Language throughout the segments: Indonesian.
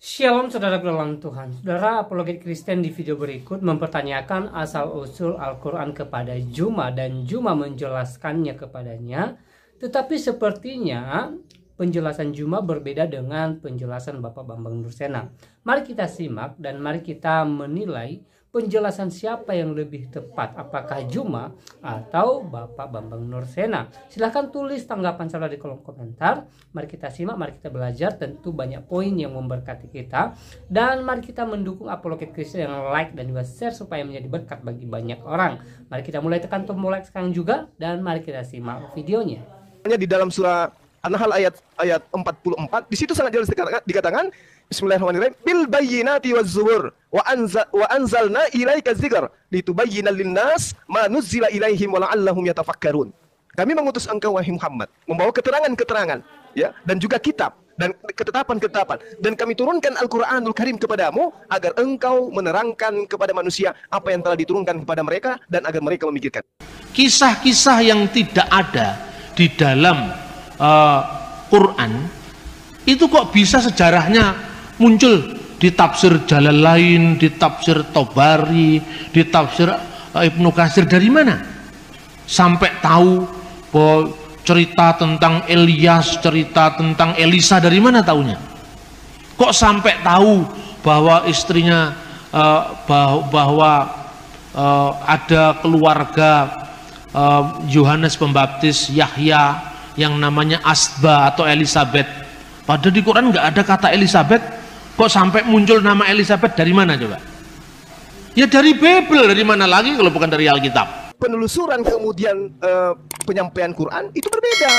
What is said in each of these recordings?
Shalom saudara dalam Tuhan. Saudara, apologet Kristen di video berikut mempertanyakan asal-usul Al-Quran kepada Juma dan Juma menjelaskannya kepadanya. Tetapi sepertinya penjelasan Juma berbeda dengan penjelasan Bapak Bambang Nursena. Mari kita simak dan mari kita menilai penjelasan siapa yang lebih tepat, apakah Juma atau Bapak Bambang Nursena. Silahkan tulis tanggapan saudara di kolom komentar. Mari kita simak, mari kita belajar. Tentu banyak poin yang memberkati kita. Dan mari kita mendukung apologet Kristen yang like dan juga share supaya menjadi berkat bagi banyak orang. Mari kita mulai tekan tombol like sekarang juga dan mari kita simak videonya. Di dalam surah An-Nahl ayat 44, di situ sangat jelas dikatakan Bismillahirrahmanirrahim, bil bayyinati waz zubur wa anzalna ilaika dzikra litubayyana lin-nas ma nuzzila ilaihim wa la'allahum yatafakkarun. Kami mengutus engkau wahai Muhammad membawa keterangan-keterangan, ya, dan juga kitab dan ketetapan-ketetapan, dan kami turunkan Al-Qur'anul Karim kepadamu agar engkau menerangkan kepada manusia apa yang telah diturunkan kepada mereka dan agar mereka memikirkan. Kisah-kisah yang tidak ada di dalam Quran itu kok bisa sejarahnya muncul di tafsir Jalalain, di tafsir Tobari, di tafsir Ibnu Katsir. Dari mana sampai tahu bahwa cerita tentang Elias, cerita tentang Elisa, dari mana taunya? Kok sampai tahu bahwa istrinya bahwa ada keluarga Yohanes Pembaptis, Yahya, yang namanya Asba atau Elizabeth? Padahal di Quran nggak ada kata Elizabeth. Kok sampai muncul nama Elizabeth? Dari mana coba? Ya dari Bible. Dari mana lagi kalau bukan dari Alkitab? Penelusuran kemudian penyampaian Quran itu berbeda.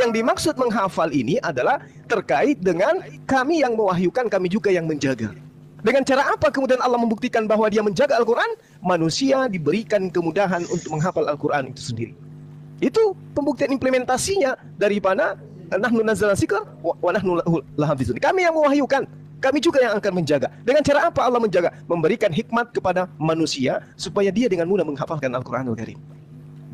Yang dimaksud menghafal ini adalah terkait dengan kami yang mewahyukan, kami juga yang menjaga. Dengan cara apa kemudian Allah membuktikan bahwa dia menjaga Al-Quran? Manusia diberikan kemudahan untuk menghafal Al-Quran itu sendiri. Itu pembuktian implementasinya daripada nahnu nazzalna dzikra wa nahnu lahu lahafizun. Kami yang mewahyukan, kami juga yang akan menjaga. Dengan cara apa Allah menjaga? Memberikan hikmat kepada manusia supaya dia dengan mudah menghafalkan Al-Qur'anul Karim.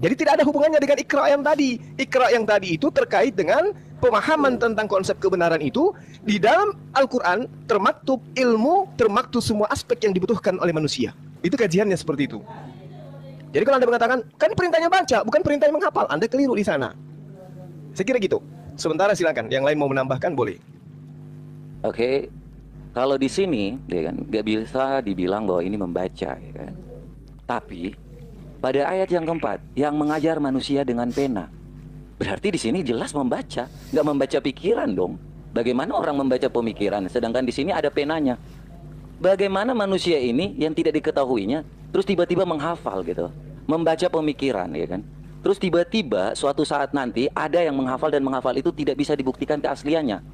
Jadi tidak ada hubungannya dengan Iqra yang tadi. Iqra yang tadi itu terkait dengan pemahaman tentang konsep kebenaran itu. Di dalam Al-Quran termaktub ilmu, termaktub semua aspek yang dibutuhkan oleh manusia. Itu kajiannya seperti itu. Jadi kalau Anda mengatakan, kan perintahnya baca, bukan perintahnya menghafal, Anda keliru di sana. Saya kira gitu. Sementara silakan, yang lain mau menambahkan boleh. Oke, kalau di sini, ya kan, nggak bisa dibilang bahwa ini membaca, ya kan. Tapi pada ayat yang keempat, yang mengajar manusia dengan pena, berarti di sini jelas membaca, nggak membaca pikiran dong. Bagaimana orang membaca pemikiran, sedangkan di sini ada penanya? Bagaimana manusia ini yang tidak diketahuinya, terus tiba-tiba menghafal gitu, membaca pemikiran, ya kan? Terus tiba-tiba suatu saat nanti ada yang menghafal dan menghafal itu tidak bisa dibuktikan keasliannya.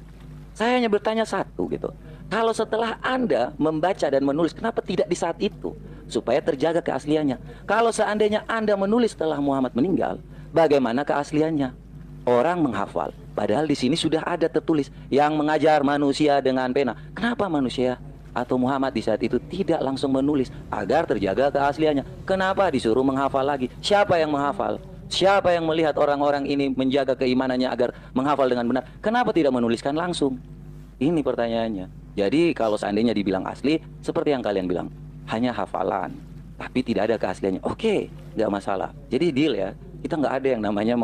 Saya hanya bertanya satu gitu. Kalau setelah Anda membaca dan menulis, kenapa tidak di saat itu? Supaya terjaga keasliannya. Kalau seandainya Anda menulis setelah Muhammad meninggal, bagaimana keasliannya? Orang menghafal, padahal di sini sudah ada tertulis yang mengajar manusia dengan pena. Kenapa manusia atau Muhammad di saat itu tidak langsung menulis agar terjaga keasliannya? Kenapa disuruh menghafal lagi? Siapa yang menghafal? Siapa yang melihat orang-orang ini menjaga keimanannya agar menghafal dengan benar? Kenapa tidak menuliskan langsung? Ini pertanyaannya. Jadi kalau seandainya dibilang asli, seperti yang kalian bilang, hanya hafalan, tapi tidak ada keasliannya. Oke, nggak masalah. Jadi deal ya, kita nggak ada yang namanya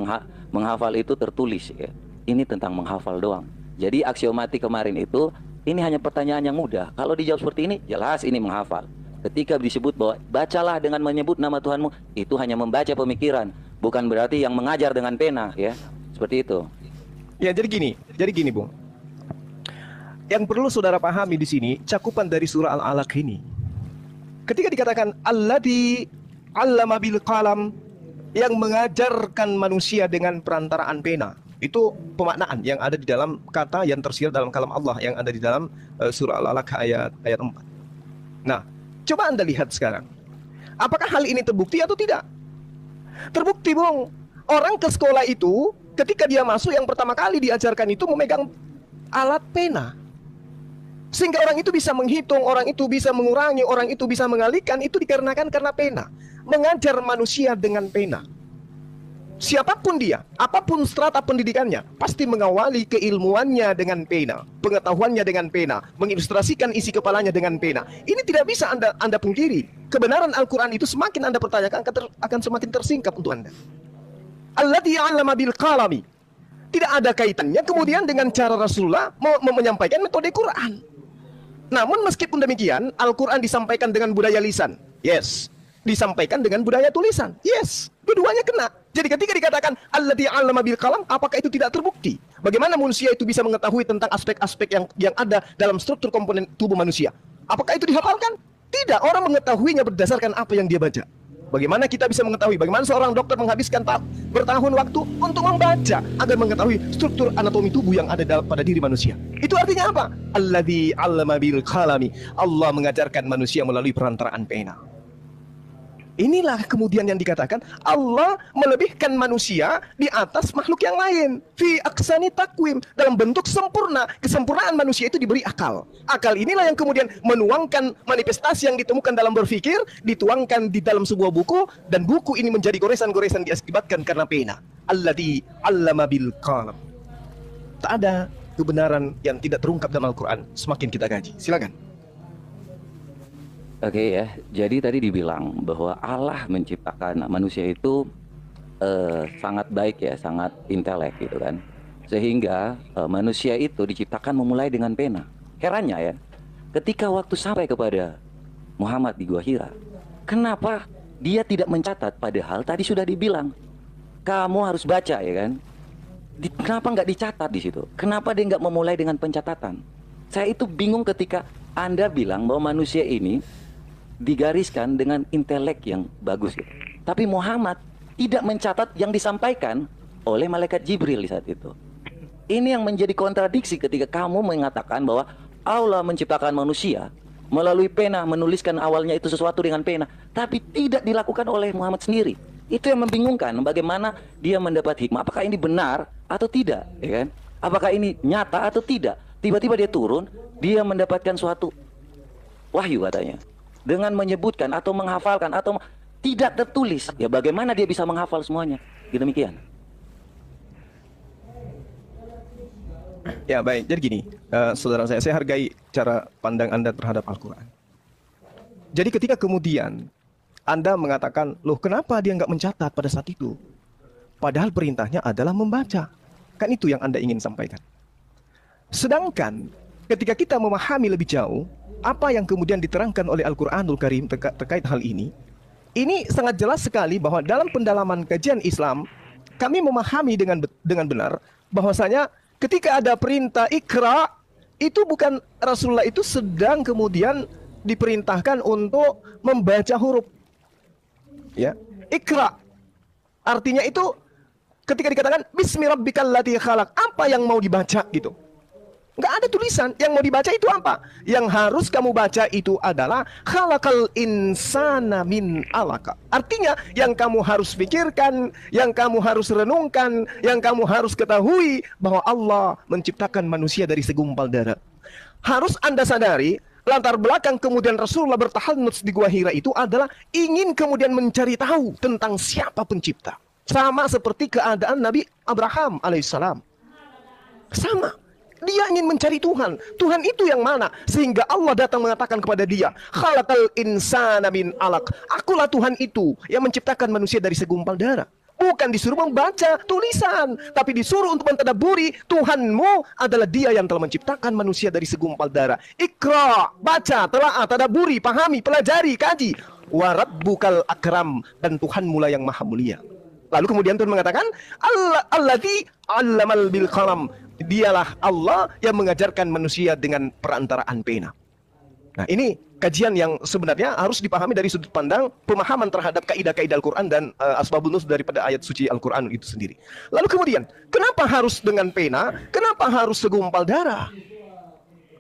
menghafal itu tertulis ya. Ini tentang menghafal doang. Jadi aksiomatik kemarin itu, ini hanya pertanyaan yang mudah. Kalau dijawab seperti ini, jelas ini menghafal. Ketika disebut bahwa bacalah dengan menyebut nama Tuhanmu, itu hanya membaca pemikiran. Bukan berarti yang mengajar dengan pena, ya. Seperti itu. Ya, jadi gini, Bung. Yang perlu saudara pahami di sini, cakupan dari surah Al-Alaq ini. Ketika dikatakan alladzi 'allama bil qalam, yang mengajarkan manusia dengan perantaraan pena. Itu pemaknaan yang ada di dalam kata yang tersirat dalam kalam Allah yang ada di dalam surah Al-Alaq ayat 4. Nah, coba Anda lihat sekarang. Apakah hal ini terbukti atau tidak? Terbukti, Bung. Orang ke sekolah itu, ketika dia masuk yang pertama kali diajarkan itu memegang alat pena. Sehingga orang itu bisa menghitung, orang itu bisa mengurangi, orang itu bisa mengalihkan, itu dikarenakan karena pena. Mengajar manusia dengan pena. Siapapun dia, apapun strata pendidikannya, pasti mengawali keilmuannya dengan pena, pengetahuannya dengan pena, mengilustrasikan isi kepalanya dengan pena. Ini tidak bisa Anda pungkiri. Kebenaran Al-Quran itu semakin Anda pertanyakan akan semakin tersingkap untuk Anda. Alladzi 'allama bil qalami. Tidak ada kaitannya kemudian dengan cara Rasulullah menyampaikan metode Quran. Namun meskipun demikian, Al-Quran disampaikan dengan budaya lisan. Yes. Disampaikan dengan budaya tulisan. Yes. Keduanya kena. Jadi ketika dikatakan alladzi 'allama bil qalam, apakah itu tidak terbukti? Bagaimana manusia itu bisa mengetahui tentang aspek-aspek yang ada dalam struktur komponen tubuh manusia? Apakah itu dihafalkan? Tidak. Orang mengetahuinya berdasarkan apa yang dia baca. Bagaimana kita bisa mengetahui? Bagaimana seorang dokter menghabiskan bertahun waktu untuk membaca agar mengetahui struktur anatomi tubuh yang ada pada diri manusia? Itu artinya apa? Alladzi 'allama bil qalami. Allah mengajarkan manusia melalui perantaraan pena. Inilah kemudian yang dikatakan Allah melebihkan manusia di atas makhluk yang lain. Fi aksani takwim, dalam bentuk sempurna. Kesempurnaan manusia itu diberi akal. Akal inilah yang kemudian menuangkan manifestasi yang ditemukan dalam berpikir, dituangkan di dalam sebuah buku, dan buku ini menjadi goresan-goresan diakibatkan karena pena. Alladzi 'allama bil qalam. Tak ada kebenaran yang tidak terungkap dalam Al-Quran semakin kita kaji. Silakan. Oke ya, jadi tadi dibilang bahwa Allah menciptakan manusia itu sangat baik ya, sangat intelek gitu kan. Sehingga manusia itu diciptakan memulai dengan pena. Herannya ya, ketika waktu sampai kepada Muhammad di Gua Hira, kenapa dia tidak mencatat? Padahal tadi sudah dibilang, kamu harus baca ya kan. Kenapa nggak dicatat di situ? Kenapa dia nggak memulai dengan pencatatan? Saya itu bingung ketika Anda bilang bahwa manusia ini digariskan dengan intelek yang bagus gitu. Tapi Muhammad tidak mencatat yang disampaikan oleh malaikat Jibril di saat itu. Ini yang menjadi kontradiksi ketika kamu mengatakan bahwa Allah menciptakan manusia melalui pena, menuliskan awalnya itu sesuatu dengan pena, tapi tidak dilakukan oleh Muhammad sendiri. Itu yang membingungkan, bagaimana dia mendapat hikmah, apakah ini benar atau tidak, ya kan? Apakah ini nyata atau tidak? Tiba-tiba dia turun, dia mendapatkan suatu wahyu katanya, dengan menyebutkan atau menghafalkan atau tidak tertulis. Ya bagaimana dia bisa menghafal semuanya? Demikian. Ya baik, jadi gini, saudara saya hargai cara pandang Anda terhadap Al-Quran. Jadi ketika kemudian Anda mengatakan, loh kenapa dia nggak mencatat pada saat itu? Padahal perintahnya adalah membaca. Kan itu yang Anda ingin sampaikan. Sedangkan ketika kita memahami lebih jauh, apa yang kemudian diterangkan oleh Al-Quranul Karim terkait hal ini sangat jelas sekali bahwa dalam pendalaman kajian Islam, kami memahami dengan benar bahwasanya ketika ada perintah ikra, itu bukan Rasulullah itu sedang kemudian diperintahkan untuk membaca huruf. Ya, ikra. Artinya itu ketika dikatakan Bismi rabbikal ladzi khalaq, apa yang mau dibaca gitu? Nggak ada tulisan. Yang mau dibaca itu apa? Yang harus kamu baca itu adalah khalaqal insana min alaka. Artinya yang kamu harus pikirkan, yang kamu harus renungkan, yang kamu harus ketahui bahwa Allah menciptakan manusia dari segumpal darah. Harus Anda sadari, latar belakang kemudian Rasulullah bertahannuts di Gua Hira itu adalah ingin kemudian mencari tahu tentang siapa pencipta. Sama seperti keadaan Nabi Abraham alaihissalam. Sama. Dia ingin mencari Tuhan. Tuhan itu yang mana? Sehingga Allah datang mengatakan kepada dia, khalaqal insana min alaq. Akulah Tuhan itu yang menciptakan manusia dari segumpal darah. Bukan disuruh membaca tulisan, tapi disuruh untuk mentadaburi. Tuhanmu adalah dia yang telah menciptakan manusia dari segumpal darah. Ikra, baca, telaah, tadaburi, pahami, pelajari, kaji. Wa rabbukal akram, dan Tuhanmu lah yang maha mulia. Lalu kemudian Tuhan mengatakan, Alladzi 'allamal bil qalam. Dialah Allah yang mengajarkan manusia dengan perantaraan pena. Nah ini kajian yang sebenarnya harus dipahami dari sudut pandang pemahaman terhadap kaidah-kaidah Al-Quran dan asbabun nuzul daripada ayat suci Al-Quran itu sendiri. Lalu kemudian, kenapa harus dengan pena? Kenapa harus segumpal darah?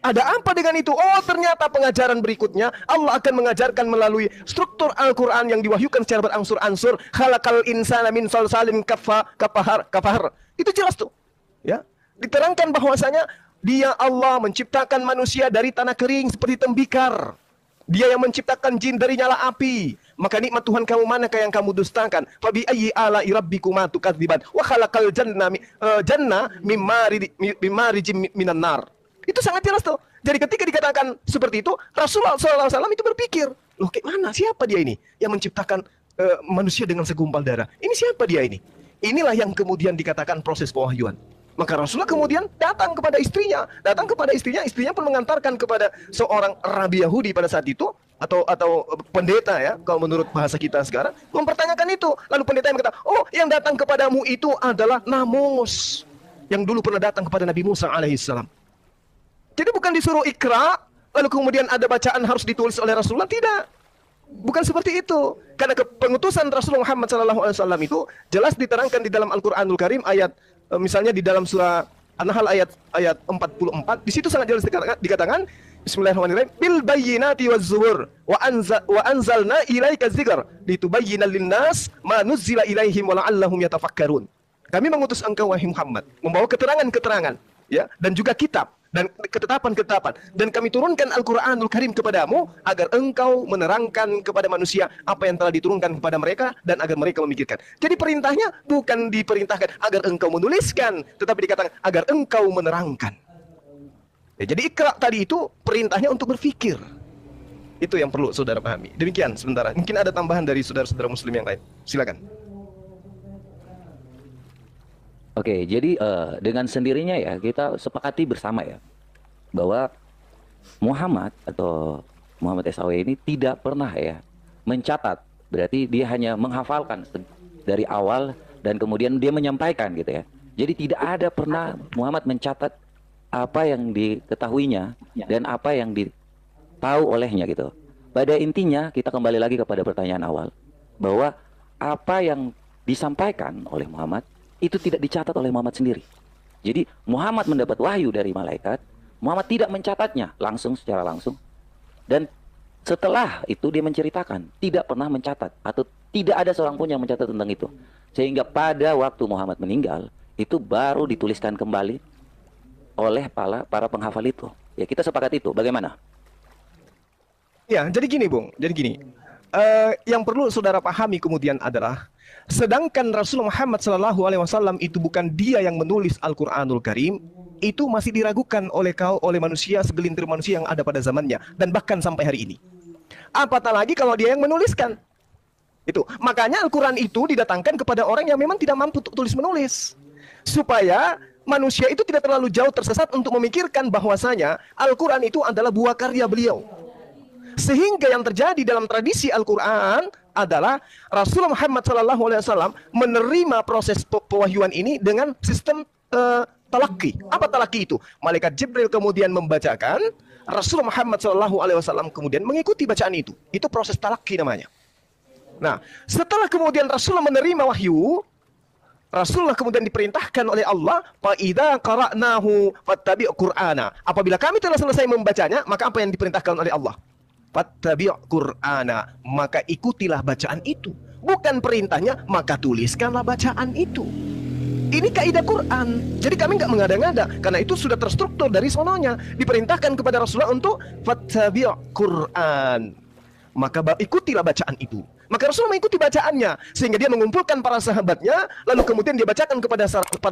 Ada apa dengan itu? Oh ternyata pengajaran berikutnya Allah akan mengajarkan melalui struktur Al-Quran yang diwahyukan secara berangsur-angsur. Khalaqal insana min salsalin kafahar. Itu jelas tuh. Ya. Diterangkan bahwasanya dia Allah menciptakan manusia dari tanah kering seperti tembikar. Dia yang menciptakan jin dari nyala api. Maka nikmat Tuhan kamu manakah yang kamu dustakan? Fabi ayyi ala'i rabbikuma tukadziban? Wa khalaqal janna mimmarijim minan nar. Itu sangat jelas tuh. Jadi ketika dikatakan seperti itu, Rasulullah SAW itu berpikir, loh kayak mana? Siapa dia ini yang menciptakan manusia dengan segumpal darah? Ini siapa dia ini? Inilah yang kemudian dikatakan proses pewahyuan. Maka Rasulullah kemudian datang kepada istrinya, istrinya pun mengantarkan kepada seorang rabi Yahudi pada saat itu, atau pendeta ya, kalau menurut bahasa kita sekarang, mempertanyakan itu. Lalu pendeta yang berkata, oh yang datang kepadamu itu adalah Namus, yang dulu pernah datang kepada Nabi Musa alaihissalam. Jadi bukan disuruh ikra, lalu kemudian ada bacaan harus ditulis oleh Rasulullah, tidak. Bukan seperti itu. Karena pengutusan Rasulullah Muhammad SAW itu jelas diterangkan di dalam Al-Quranul Karim ayat, misalnya di dalam surah An-Nahl ayat 44, di situ sangat jelas dikatakan Bismillahirrahmanirrahim, bil bayyinati waz zubur wa anzalna ilaika dzikra litubayyana lin-nas ma nuzzila ilaihim wa la'allahum yatafakkarun. Kami mengutus engkau wahai Muhammad membawa keterangan-keterangan ya, dan juga kitab dan ketetapan-ketetapan, dan kami turunkan Al-Quranul Karim kepadamu agar engkau menerangkan kepada manusia apa yang telah diturunkan kepada mereka dan agar mereka memikirkan. Jadi perintahnya bukan diperintahkan agar engkau menuliskan, tetapi dikatakan agar engkau menerangkan. Ya, jadi ikra tadi itu perintahnya untuk berpikir. Itu yang perlu saudara pahami. Demikian sementara. Mungkin ada tambahan dari saudara-saudara muslim yang lain. Silakan. Oke, jadi dengan sendirinya ya kita sepakati bersama ya bahwa Muhammad atau Muhammad SAW ini tidak pernah ya mencatat. Berarti dia hanya menghafalkan dari awal dan kemudian dia menyampaikan gitu ya. Jadi tidak ada pernah Muhammad mencatat apa yang diketahuinya dan apa yang ditahu olehnya gitu. Pada intinya kita kembali lagi kepada pertanyaan awal bahwa apa yang disampaikan oleh Muhammad itu tidak dicatat oleh Muhammad sendiri. Jadi Muhammad mendapat wahyu dari malaikat, Muhammad tidak mencatatnya secara langsung. Dan setelah itu dia menceritakan, tidak pernah mencatat atau tidak ada seorang pun yang mencatat tentang itu. Sehingga pada waktu Muhammad meninggal, itu baru dituliskan kembali oleh para penghafal itu. Ya, kita sepakat itu. Bagaimana? Ya, jadi gini, Bung. Jadi gini. Yang perlu saudara pahami kemudian adalah sedangkan Rasulullah Muhammad SAW itu bukan dia yang menulis Al-Quranul Karim, itu masih diragukan oleh manusia, segelintir manusia yang ada pada zamannya dan bahkan sampai hari ini. Apatah lagi kalau dia yang menuliskan. Itu makanya Al-Quran itu didatangkan kepada orang yang memang tidak mampu tulis menulis, supaya manusia itu tidak terlalu jauh tersesat untuk memikirkan bahwasanya Al-Quran itu adalah buah karya beliau. Sehingga yang terjadi dalam tradisi Al-Quran adalah Rasulullah Muhammad SAW menerima proses pewahyuan ini dengan sistem talaki. Apa talaki itu? Malaikat Jibril kemudian membacakan, Rasulullah Muhammad SAW kemudian mengikuti bacaan itu. Itu proses talaki namanya. Nah, setelah kemudian Rasulullah menerima wahyu, Rasulullah kemudian diperintahkan oleh Allah, "Fa'idza qara'nahu fattabi' Qur'ana." Apabila kami telah selesai membacanya, maka apa yang diperintahkan oleh Allah? Fattabi' Qur'ana, maka ikutilah bacaan itu. Bukan perintahnya, maka tuliskanlah bacaan itu. Ini kaidah Quran. Jadi kami nggak mengada-ngada, karena itu sudah terstruktur dari sononya. Diperintahkan kepada Rasulullah untuk fattabi' Qur'an, maka ikutilah bacaan itu. Maka Rasulullah mengikuti bacaannya, sehingga dia mengumpulkan para sahabatnya, lalu kemudian dia bacakan kepada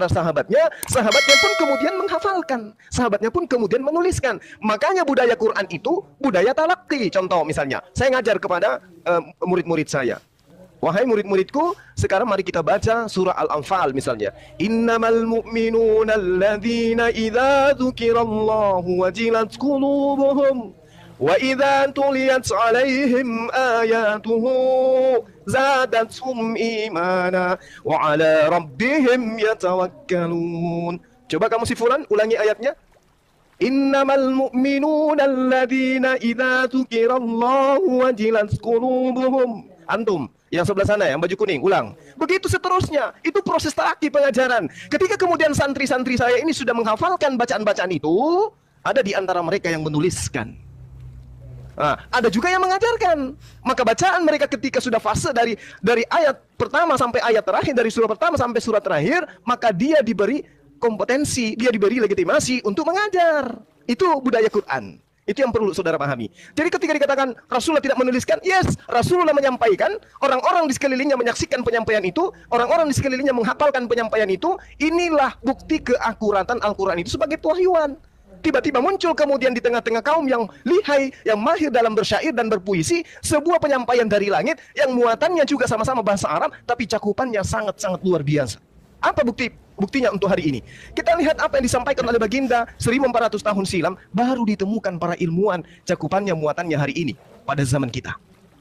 sahabatnya, sahabatnya pun kemudian menghafalkan, sahabatnya pun kemudian menuliskan. Makanya budaya Quran itu budaya talaqi. Contoh misalnya, saya ngajar kepada murid-murid saya. Wahai murid-muridku, sekarang mari kita baca surah Al-Anfal misalnya. Innamal mu'minuna alladzina idza dzukirallahu wajilat qulubuhum wa idza tuliyat 'alaihim ayatuhu zadatuhum imana wa 'ala rabbihim yatawakkalun. Coba kamu si fulan ulangi ayatnya. Innamal mu'minuna alladzina idza dzukirallahu wajilat qulubuhum. Antum yang sebelah sana yang baju kuning, ulang. Begitu seterusnya. Itu proses talaki pengajaran. Ketika kemudian santri-santri saya ini sudah menghafalkan bacaan-bacaan itu, ada di antara mereka yang menuliskan. Nah, ada juga yang mengajarkan. Maka bacaan mereka ketika sudah fase dari ayat pertama sampai ayat terakhir, dari surah pertama sampai surah terakhir, maka dia diberi kompetensi, dia diberi legitimasi untuk mengajar. Itu budaya Quran. Itu yang perlu saudara pahami. Jadi ketika dikatakan Rasulullah tidak menuliskan, yes, Rasulullah menyampaikan, orang-orang di sekelilingnya menyaksikan penyampaian itu, orang-orang di sekelilingnya menghafalkan penyampaian itu, inilah bukti keakuratan Al-Quran itu sebagai pewahyuan. Tiba-tiba muncul kemudian di tengah-tengah kaum yang lihai, yang mahir dalam bersyair dan berpuisi, sebuah penyampaian dari langit yang muatannya juga sama-sama bahasa Arab, tapi cakupannya sangat-sangat luar biasa. Apa buktinya untuk hari ini? Kita lihat apa yang disampaikan oleh Baginda 1400 tahun silam, baru ditemukan para ilmuwan cakupannya, muatannya hari ini pada zaman kita.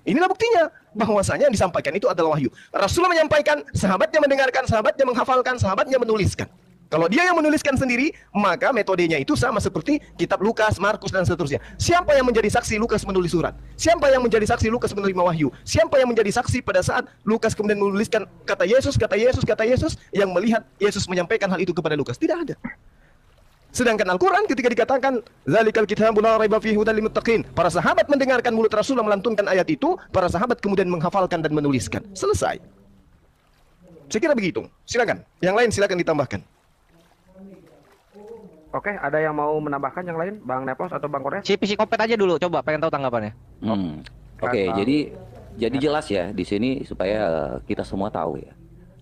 Inilah buktinya bahwasanya yang disampaikan itu adalah wahyu. Rasulullah menyampaikan, sahabatnya mendengarkan, sahabatnya menghafalkan, sahabatnya menuliskan. Kalau dia yang menuliskan sendiri, maka metodenya itu sama seperti kitab Lukas, Markus, dan seterusnya. Siapa yang menjadi saksi Lukas menulis surat? Siapa yang menjadi saksi Lukas menerima wahyu? Siapa yang menjadi saksi pada saat Lukas kemudian menuliskan kata Yesus, kata Yesus, kata Yesus, yang melihat Yesus menyampaikan hal itu kepada Lukas? Tidak ada. Sedangkan Al-Quran ketika dikatakan Zalikal kitabul la raiba fihi hudal lil muttaqin, para sahabat mendengarkan mulut Rasulullah melantunkan ayat itu, para sahabat kemudian menghafalkan dan menuliskan. Selesai. Saya kira begitu. Silakan. Yang lain silakan ditambahkan. Oke, ada yang mau menambahkan yang lain, Bang Nepos atau Bang Kores? Si psikopet aja dulu, coba pengen tahu tanggapannya. Oke, jadi jelas ya di sini supaya kita semua tahu ya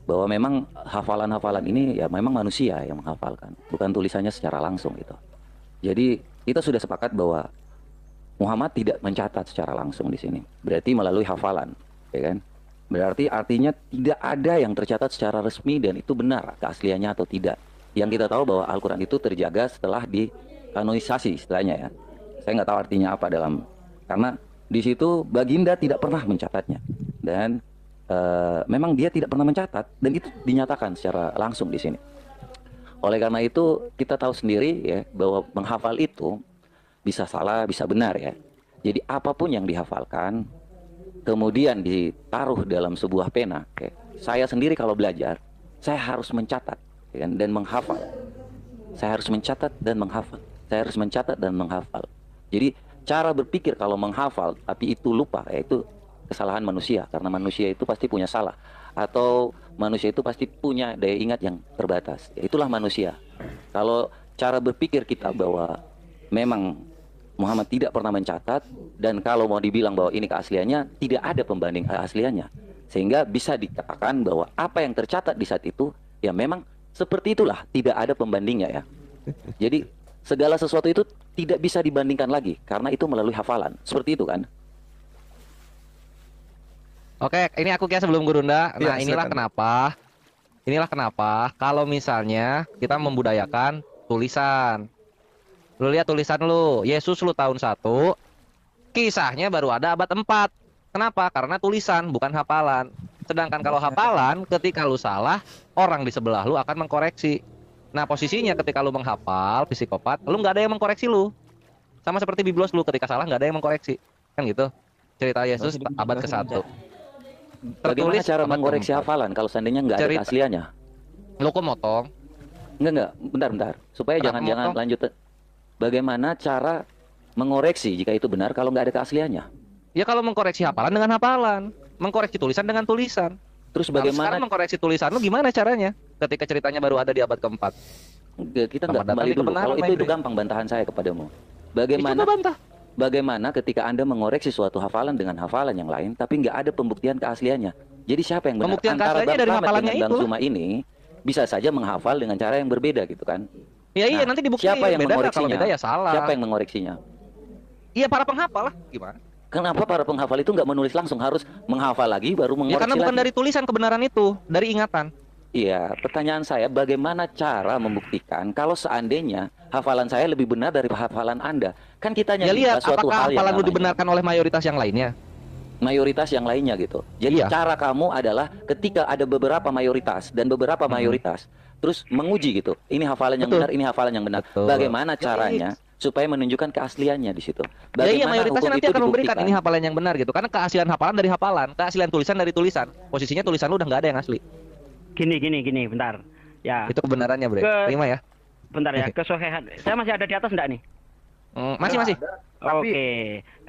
bahwa memang hafalan-hafalan ini ya memang manusia yang menghafalkan, bukan tulisannya secara langsung gitu. Jadi kita sudah sepakat bahwa Muhammad tidak mencatat secara langsung di sini, berarti melalui hafalan, ya kan? Berarti artinya tidak ada yang tercatat secara resmi dan itu benar keasliannya atau tidak. Yang kita tahu bahwa Al-Quran itu terjaga setelah dikanonisasi istilahnya ya. Saya nggak tahu artinya apa karena di situ Baginda tidak pernah mencatatnya dan memang dia tidak pernah mencatat dan itu dinyatakan secara langsung di sini. Oleh karena itu kita tahu sendiri ya bahwa menghafal itu bisa salah bisa benar ya. Jadi apapun yang dihafalkan kemudian ditaruh dalam sebuah pena. Ya. Saya sendiri kalau belajar saya harus mencatat. Dan menghafal. Saya harus mencatat dan menghafal. Saya harus mencatat dan menghafal. Jadi cara berpikir kalau menghafal tapi itu lupa, yaitu kesalahan manusia. Karena manusia itu pasti punya salah. Atau manusia itu pasti punya daya ingat yang terbatas. Ya, itulah manusia. Kalau cara berpikir kita bahwa memang Muhammad tidak pernah mencatat, dan kalau mau dibilang bahwa ini keasliannya, tidak ada pembanding keasliannya. Sehingga bisa dikatakan bahwa apa yang tercatat di saat itu, ya memang seperti itulah, tidak ada pembandingnya ya. Jadi segala sesuatu itu tidak bisa dibandingkan lagi karena itu melalui hafalan. Seperti itu kan? Oke, ini aku kira sebelum Gurunda. Nah, Ya, inilah kenapa kalau misalnya kita membudayakan tulisan. Lu lihat tulisan lu, Yesus lu tahun 1, kisahnya baru ada abad 4. Kenapa? Karena tulisan, bukan hafalan. Sedangkan kalau hafalan, ketika lu salah, orang di sebelah lu akan mengkoreksi. Nah, posisinya ketika lu menghafal, psikopat, lu nggak ada yang mengkoreksi lu. Sama seperti Biblos lu, ketika salah nggak ada yang mengkoreksi. Kan gitu. Cerita Yesus abad ke-1. Bagaimana cara mengoreksi hafalan kalau seandainya nggak ada keasliannya? Lu kok motong? Enggak, bentar. Supaya jangan lanjut. Bagaimana cara mengoreksi jika itu benar kalau nggak ada keasliannya? Ya kalau mengkoreksi hafalan dengan hafalan, mengkoreksi tulisan dengan tulisan. Terus Nah, bagaimana sekarang mengkoreksi tulisan lu gimana caranya? Ketika ceritanya baru ada di abad ke-4. kita nggak kembali dulu. Kalau itu gampang bantahan saya kepadamu. Bagaimana ketika Anda mengoreksi suatu hafalan dengan hafalan yang lain, tapi nggak ada pembuktian keasliannya? Jadi siapa yang benar? Pembuktian Antara keasliannya Bang dari Slamet hafalannya dengan Bang itu. Zuma ini bisa saja menghafal dengan cara yang berbeda gitu kan? Ya iya, Nah, nanti dibuktiin. siapa yang Beda, mengoreksinya? kalau beda ya salah. Siapa yang mengoreksinya? Iya, para penghafal lah. Gimana? Kenapa para penghafal itu nggak menulis langsung, harus menghafal lagi baru Ya mengoreksi karena bukan lagi? dari tulisan kebenaran itu, dari ingatan. Iya, pertanyaan saya bagaimana cara membuktikan kalau seandainya hafalan saya lebih benar dari hafalan Anda? Kan kita Ya lihat suatu apakah hal yang hafalan lu namanya dibenarkan oleh mayoritas yang lainnya. mayoritas yang lainnya gitu. Jadi Iya. cara kamu adalah ketika ada beberapa mayoritas dan beberapa mayoritas, terus menguji gitu. Ini hafalan yang Betul. benar, ini hafalan yang benar. Betul. Bagaimana caranya supaya menunjukkan keasliannya di situ? Ya iya, Bagaimana mayoritasnya hukum nanti itu akan memberikan dibuktikan? ini hafalan yang benar gitu. Karena keaslian hafalan dari hafalan, keaslian tulisan dari tulisan. Posisinya tulisan lu udah nggak ada yang asli. Gini, bentar. Ya, Itu kebenarannya, Bre. Ke- Terima ya. bentar ya, kesohihan. Saya masih ada di atas enggak nih? Masih. Oke.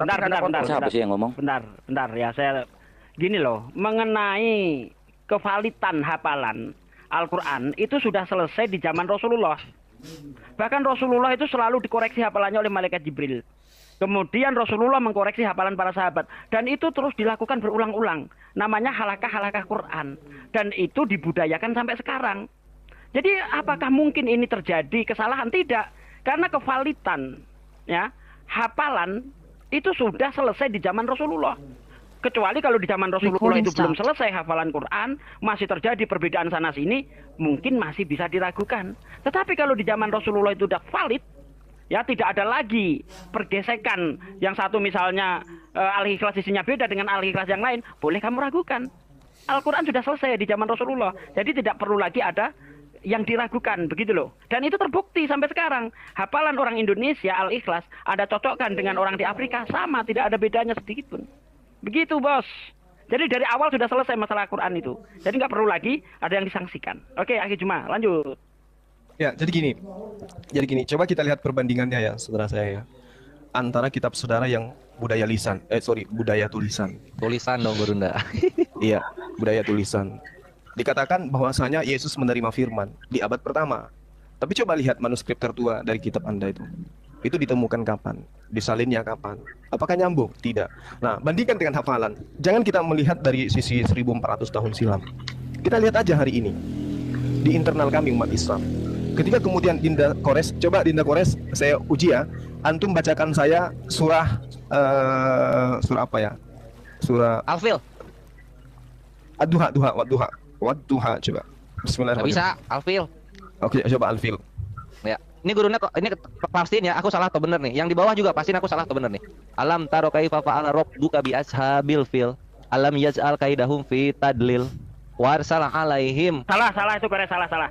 Bentar. Siapa sih yang ngomong? Bentar ya, saya gini loh, mengenai kevalitan hafalan Al-Qur'an itu sudah selesai di zaman Rasulullah. Bahkan Rasulullah itu selalu dikoreksi hafalannya oleh malaikat Jibril. Kemudian Rasulullah mengkoreksi hafalan para sahabat. Dan itu terus dilakukan berulang-ulang. Namanya halakah-halakah Quran. Dan itu dibudayakan sampai sekarang. Jadi apakah mungkin ini terjadi kesalahan? Tidak. Karena kevalitan ya, hafalan itu sudah selesai di zaman Rasulullah. Kecuali kalau di zaman Rasulullah itu belum selesai hafalan Quran, masih terjadi perbedaan sana sini, mungkin masih bisa diragukan. Tetapi kalau di zaman Rasulullah itu sudah valid, ya tidak ada lagi pergesekan. Yang satu misalnya Al-Ikhlas isinya beda dengan Al-Ikhlas yang lain, boleh kamu ragukan. Al-Quran sudah selesai di zaman Rasulullah, jadi tidak perlu lagi ada yang diragukan, begitu loh. Dan itu terbukti sampai sekarang. Hafalan orang Indonesia Al-Ikhlas ada cocokkan dengan orang di Afrika, sama, tidak ada bedanya sedikit pun. Begitu bos. Jadi dari awal sudah selesai masalah Quran itu. Jadi nggak perlu lagi ada yang disangsikan. Oke, Akhi Juma, lanjut. Ya, jadi gini, coba kita lihat perbandingannya ya, saudara saya ya. Antara kitab saudara yang budaya budaya tulisan. Tulisan dong Gurunda. Iya, budaya tulisan. Dikatakan bahwasanya Yesus menerima firman di abad pertama. Tapi coba lihat manuskrip tertua dari kitab Anda itu. Itu ditemukan kapan? Disalinnya kapan? Apakah nyambung? Tidak. Nah, bandingkan dengan hafalan. Jangan kita melihat dari sisi 1400 tahun silam. Kita lihat aja hari ini. Di internal kami umat Islam. Ketika kemudian Dinda Kores, saya uji ya. Antum bacakan saya surah apa ya? Surah Al-Fil. Ad-Duha, Wadduha, coba. Bismillahirrahmanirrahim. Bisa, Al-Fil. Oke, coba Al-Fil. Ya. Ini gurunya kok ini pastiin ya, aku salah atau bener nih. Yang di bawah juga pastiin aku salah atau bener nih. Alam taro kaifa fa'ala rabbuka bi ashabil fil. Alam yaj'al kaidahum fi tadlil. Warsala alaihim. Salah itu Kores, salah.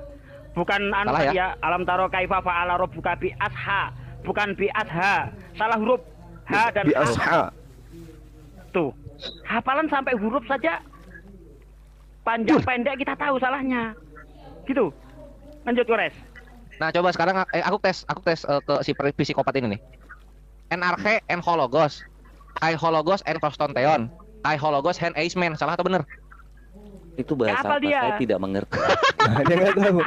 Bukan anu Salah ya? ya, alam taro kaifa fa'ala rabbuka bi asha, bukan bi asha. Salah huruf ha dan Bi ha. asha. Tuh. Hafalan sampai huruf saja panjang pendek kita tahu salahnya. Gitu. Lanjut Kores. Nah, coba sekarang aku tes ke si psikopat ini nih. NRK en hologos. Kai hologos en prostonteon. Kai hologos hen eismen. Salah atau bener? Itu bahasa Hafal apa? dia. Saya tidak mengerti. Dia nggak tahu.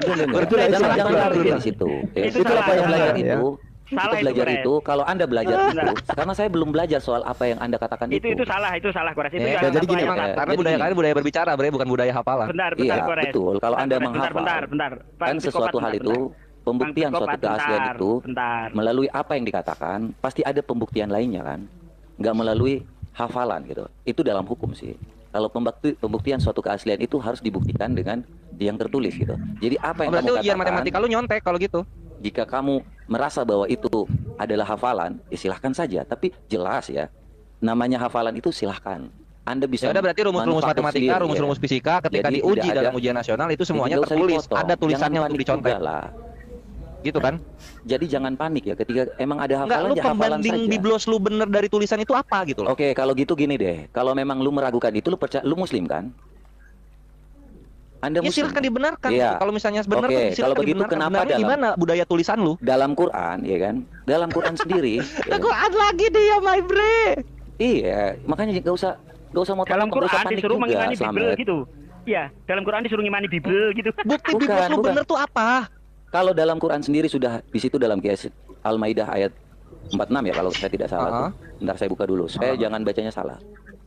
Jangan lari dari situ. Itu Itu salah. apa yang belajar Ya. itu? Salah Kita itu, belajar Kores. itu. Kalau Anda belajar itu, karena saya belum belajar soal apa yang Anda katakan itu. Itu salah Kores. Itu Ya, yang jadi satu gini, ayat. Mas. Karena Jadi budaya gini. kalian budaya berbicara, bre, bukan budaya hafalan. Bentar Iya, Kores. betul. Kalau Anda menghafal, Bentar. kan sesuatu hal itu, pembuktian Bang suatu Psikopat, keaslian bentar, itu bentar. melalui apa yang dikatakan, pasti ada pembuktian lainnya kan, nggak melalui hafalan gitu. Itu dalam hukum sih. Kalau pembuktian suatu keaslian itu harus dibuktikan dengan yang tertulis gitu. Jadi apa yang Berarti kamu ujian katakan, matematika lu nyontek kalau gitu. jika kamu merasa bahwa itu adalah hafalan, ya silahkan saja. Tapi jelas ya, namanya hafalan itu silahkan. Anda bisa Ya udah, berarti rumus-rumus manufaktur matematika, sendiri, rumus-rumus ya. fisika ketika Jadi diuji tidak ada- dalam ujian nasional itu semuanya Jadi nggak usah tertulis, dipotong. ada tulisannya Jangan untuk panik dicontek. juga lah. Gitu kan? Jadi jangan panik ya, ketika emang ada Enggak, hafalan lu ya hafalan pembanding saja. biblos lu bener dari tulisan itu apa gitu loh. Oke, kalau gitu gini deh. Kalau memang lu meragukan itu, lu percaya, lu muslim kan? Anda Ya muslim. silahkan dibenarkan. Iya. Kalau misalnya benar Oke, tuh silahkan kalau begitu dibenarkan. kenapa Sebenarnya dalam- gimana budaya tulisan lu? Dalam Quran, ya kan? Dalam Quran sendiri. ya kan? Quran lagi dia, my bre. Iya, makanya nggak usah mau Dalam nggak usah Quran panik disuruh juga, mengimani Bible Slamet. gitu. Iya, dalam Quran disuruh ngimani Bible gitu. Bukti Bukan, biblos lu bukan. bener tuh apa? Kalau dalam Quran sendiri sudah di situ dalam QS Al-Maidah ayat 46 ya kalau saya tidak salah tuh. Bentar saya buka dulu. Saya jangan bacanya salah.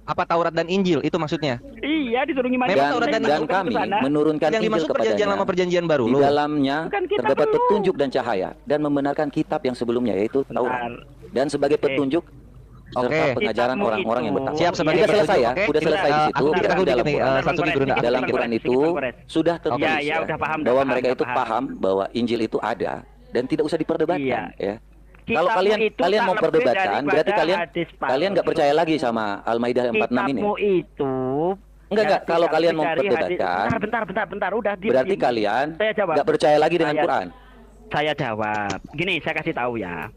Apa Taurat dan Injil itu maksudnya? Iya, disuruh ngimani Memang Dan, Taurat dan Bible. dan Bukan kami ke sana. menurunkan Yang Injil dimaksud perjanjian kepadanya. lama perjanjian baru Di lu. dalamnya Bukan kitab terdapat lu. petunjuk dan cahaya dan membenarkan kitab yang sebelumnya yaitu Taurat. Bentar. Dan sebagai petunjuk serta Oke. pengajaran Kitabmu orang-orang yang itu. bertakwa. Siap, sebagai Sudah selesai ya, petunjuk, oke? sudah selesai di Kita- situ. aku dikit Dalam dikit nih, Quran. satu nih, Gurunda. Dalam Quran itu sudah tertulis Ya, ya, udah paham, bahwa udah mereka paham, itu udah paham. paham bahwa Injil itu ada dan tidak usah diperdebatkan ya. Kitabmu Kalau kalian itu kalian tak mau lebih perdebatkan, daripada berarti hadis palsu. kalian nggak percaya lagi sama Al-Maidah 46 ini. Kitabmu itu Enggak, kalau tidak kalian lebih mau dari hadis- perdebatkan, bentar, udah diam, berarti diam. kalian Saya jawab. nggak percaya lagi dengan Saya- Quran. Saya jawab. Gini, saya kasih tahu ya.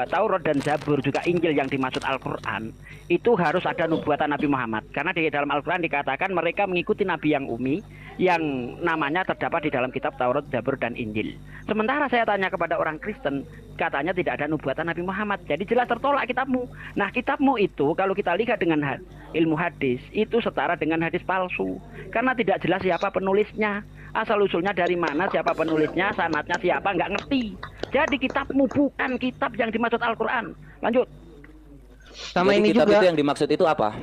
Taurat dan Zabur juga Injil yang dimaksud Al-Quran itu harus ada nubuatan Nabi Muhammad, karena di dalam Al-Quran dikatakan mereka mengikuti Nabi yang umi yang namanya terdapat di dalam kitab Taurat, Zabur dan Injil. Sementara saya tanya kepada orang Kristen, katanya tidak ada nubuatan Nabi Muhammad, jadi jelas tertolak kitabmu. Nah, kitabmu itu kalau kita lihat dengan ilmu hadis itu setara dengan hadis palsu, karena tidak jelas siapa penulisnya, asal usulnya dari mana, siapa penulisnya, sanadnya siapa, nggak ngerti. Jadi kitabmu bukan kitab yang dimaksud Al-Quran. Lanjut. Sama Jadi ini kitab juga. itu yang dimaksud itu apa?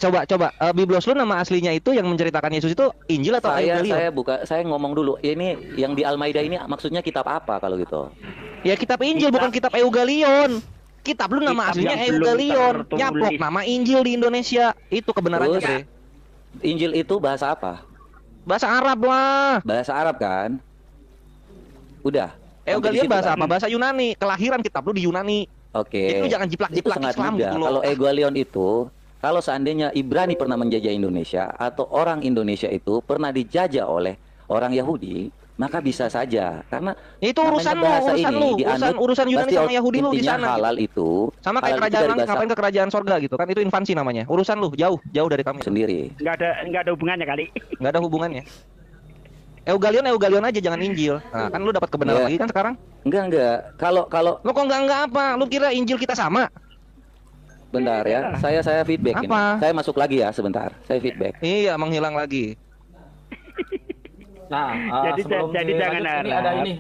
Coba Biblos lu nama aslinya itu yang menceritakan Yesus itu Injil atau Evangelion? Saya ngomong dulu. Ini yang di Al-Maidah ini maksudnya kitab apa kalau gitu? Ya kitab Injil bukan kitab Evangelion. Kitab lu nama Kitab aslinya yang belum Evangelion. tertulis. Nyapok nama Injil di Indonesia. Itu kebenarannya, Terus, Bre. Injil itu bahasa apa? Bahasa Arab lah. Bahasa Arab kan? Udah. Sampai di Evangelion situ bahasa kan? apa? Bahasa Yunani. Kelahiran kitab lu di Yunani. Oke. Itu jangan Itu jiplak-jiplak sangat Islam mudah. gitu loh. Kalau Evangelion itu, kalau seandainya Ibrani pernah menjajah Indonesia atau orang Indonesia itu pernah dijajah oleh orang Yahudi, maka bisa saja. Karena Itu namanya urusan lu, bahasa urusan ini lu, dianut, urusan Yunani pasti sama Yahudi lu di intinya sana. halal itu Sama kayak halal itu kerajaan dari langit, bahasa ngapain ke kerajaan sorga gitu kan? Itu infansi namanya. Urusan lu, jauh dari kami. sendiri. Nggak ada hubungannya kali. Nggak ada hubungannya. Evangelion aja, jangan Injil. Nah, kan lu dapat kebenaran Iya. lagi kan sekarang? Enggak. Kalau Lu kok enggak apa? Lu kira Injil kita sama? bentar ya, saya feedback ini. Apa? Saya masuk lagi ya sebentar. Saya feedback. Iya, menghilang lagi. Nah, Jadi- sebelum jadi jangan dilanjut, ini harap. ada ini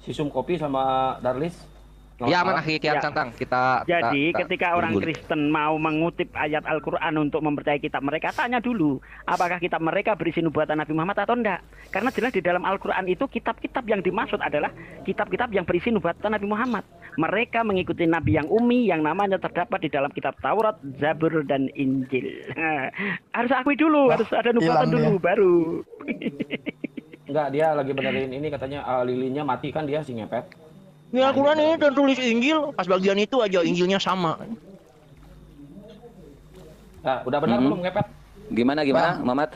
Sisum Kopi sama Darlis. Ya aman akhi Kian Ya. Santang. Kita Jadi kita- ketika orang Kristen mau mengutip ayat Al-Quran untuk mempercayai kitab mereka, tanya dulu apakah kitab mereka berisi nubuatan Nabi Muhammad atau enggak. Karena jelas di dalam Al-Quran itu kitab-kitab yang dimaksud adalah kitab-kitab yang berisi nubuatan Nabi Muhammad. Mereka mengikuti Nabi yang ummi yang namanya terdapat di dalam kitab Taurat, Zabur, dan Injil. Harus akui dulu, harus ada nubuatan dulu baru. Enggak, dia lagi benerin ini katanya lilinnya mati kan dia si ngepet. Ini Al-Quran ini tertulis Injil, pas bagian itu aja Injilnya sama. Nah, udah benar belum ngepet? Gimana Mamat?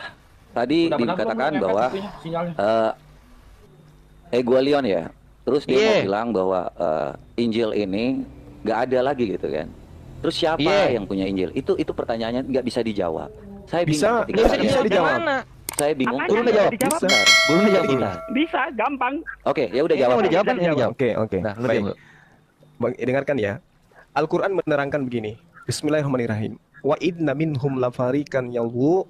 Tadi Udah benar dikatakan belum ngepet bahwa itunya, sinyalnya? Evangelion ya. Terus dia Iya. mau bilang bahwa Injil ini nggak ada lagi gitu kan. Terus siapa Iya. yang punya Injil? Itu pertanyaannya nggak bisa dijawab. Saya Bisa, bingung. Nggak bisa Bisa dijawab dijawab. gimana? Saya bingung. Apanya Belum nggak dijawab. dijawab? Bisa. Belum dijawab belum. Bisa. Bisa, gampang. Oke, ya udah Ini jawab. mau dijawab kan? Ini Jawab. dijawab. Oke. Nah, lu Baik. diam dulu. Bang, dengarkan ya. Al-Quran menerangkan begini. Bismillahirrahmanirrahim. Wa idna minhum lafarikan yalwu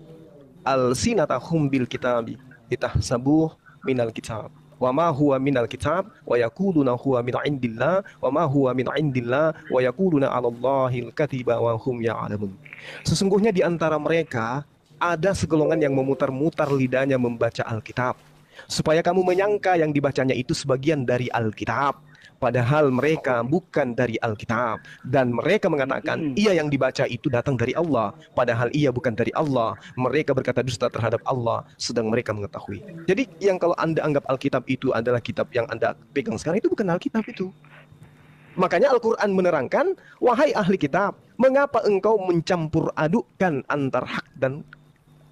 al-sinatahum bil kitabi litahsabuh minal kitab. Wa ma huwa minal kitab wa yaquluna huwa min indillah wa ma huwa min indillah wa yaquluna 'alallahil kadziba wa hum ya'lamun. Sesungguhnya di antara mereka ada segolongan yang memutar-mutar lidahnya membaca Alkitab supaya kamu menyangka yang dibacanya itu sebagian dari Alkitab, padahal mereka bukan dari Alkitab, dan mereka mengatakan ia yang dibaca itu datang dari Allah, padahal ia bukan dari Allah. Mereka berkata dusta terhadap Allah sedang mereka mengetahui. Jadi yang kalau Anda anggap Alkitab itu adalah kitab yang Anda pegang sekarang, itu bukan Alkitab itu. Makanya Al-Quran menerangkan, wahai ahli kitab, mengapa engkau mencampur adukkan antara hak dan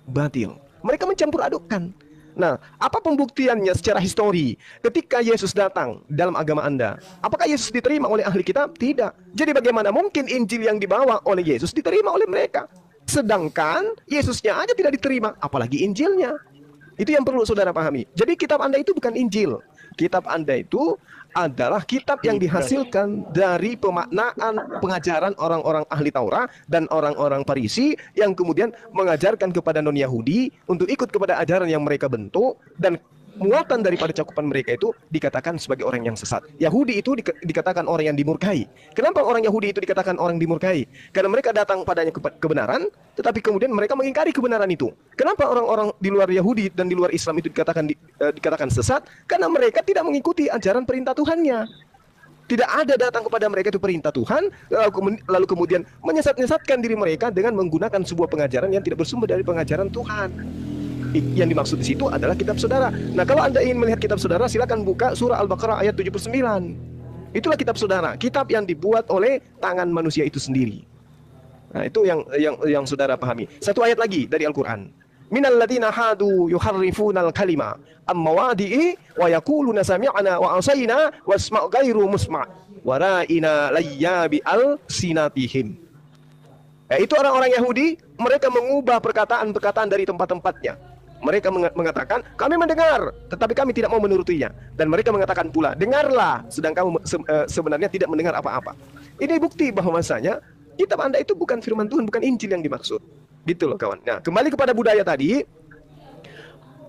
batil? Mereka mencampur adukkan. Nah, apa pembuktiannya secara histori? Ketika Yesus datang dalam agama Anda, apakah Yesus diterima oleh ahli kitab? Tidak. Jadi bagaimana mungkin Injil yang dibawa oleh Yesus diterima oleh mereka? Sedangkan Yesusnya aja tidak diterima, apalagi Injilnya. Itu yang perlu saudara pahami. Jadi kitab Anda itu bukan Injil. Kitab Anda itu adalah kitab yang dihasilkan dari pemaknaan pengajaran orang-orang ahli Taurat dan orang-orang Farisi yang kemudian mengajarkan kepada non-Yahudi untuk ikut kepada ajaran yang mereka bentuk, dan muatan daripada cakupan mereka itu dikatakan sebagai orang yang sesat. Yahudi itu dikatakan orang yang dimurkai. Kenapa orang Yahudi itu dikatakan orang dimurkai? Karena mereka datang padanya kebenaran, tetapi kemudian mereka mengingkari kebenaran itu. Kenapa orang-orang di luar Yahudi dan di luar Islam itu dikatakan sesat? Karena mereka tidak mengikuti ajaran perintah Tuhannya. Tidak ada datang kepada mereka itu perintah Tuhan, lalu kemudian menyesat-nyesatkan diri mereka dengan menggunakan sebuah pengajaran yang tidak bersumber dari pengajaran Tuhan. Yang dimaksud di situ adalah kitab saudara. Nah, kalau Anda ingin melihat kitab saudara, silakan buka surah Al-Baqarah ayat 79. Itulah kitab saudara, kitab yang dibuat oleh tangan manusia itu sendiri. Nah, itu yang saudara pahami. Satu ayat lagi dari Al-Qur'an. Minal ladzina hadu yuharrifunal kalima am-mawadi'i wa yaquluna sami'na wa asayna wasma' ghairu musma' wa ra'ina layyabi al-sinatihim. Itu orang-orang Yahudi, mereka mengubah perkataan-perkataan dari tempat-tempatnya. Mereka mengatakan, kami mendengar, tetapi kami tidak mau menurutinya. Dan mereka mengatakan pula, dengarlah, sedang kamu sebenarnya tidak mendengar apa-apa. Ini bukti bahwasanya kitab Anda itu bukan firman Tuhan, bukan Injil yang dimaksud. Gitu loh kawan. Nah, kembali kepada budaya tadi,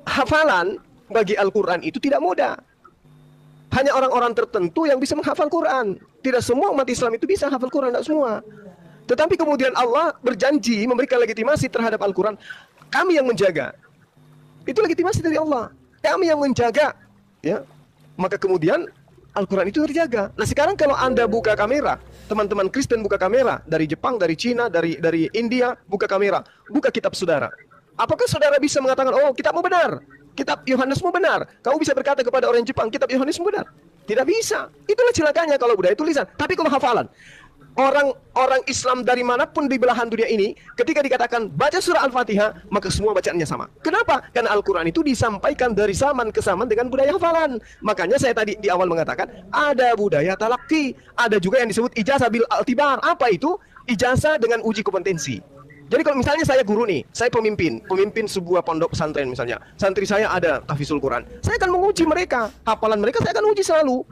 hafalan bagi Al-Quran itu tidak mudah. Hanya orang-orang tertentu yang bisa menghafal Quran. Tidak semua umat Islam itu bisa hafal Quran, tidak semua. Tetapi kemudian Allah berjanji memberikan legitimasi terhadap Al-Quran. Kami yang menjaga. Itu legitimasi dari Allah. Kami yang menjaga. Ya. Maka kemudian Al-Quran itu terjaga. Nah sekarang kalau Anda buka kamera, teman-teman Kristen buka kamera, dari Jepang, dari Cina, dari India, buka kamera, buka kitab saudara. Apakah saudara bisa mengatakan, oh kitabmu benar, kitab Yohanesmu benar. Kamu bisa berkata kepada orang Jepang, kitab Yohanesmu benar. Tidak bisa. Itulah celakanya kalau budaya tulisan. Tapi kalau hafalan, orang Islam dari manapun di belahan dunia ini, ketika dikatakan baca surah Al-Fatihah, maka semua bacaannya sama. Kenapa? Karena Al-Quran itu disampaikan dari zaman ke zaman dengan budaya hafalan. Makanya saya tadi di awal mengatakan, ada budaya talaki, ada juga yang disebut ijazah bil altibar. Apa itu? Ijazah dengan uji kompetensi. Jadi kalau misalnya saya guru nih, saya pemimpin sebuah pondok pesantren misalnya, santri saya ada tahfizul Quran, saya akan menguji mereka, hafalan mereka saya akan uji selalu.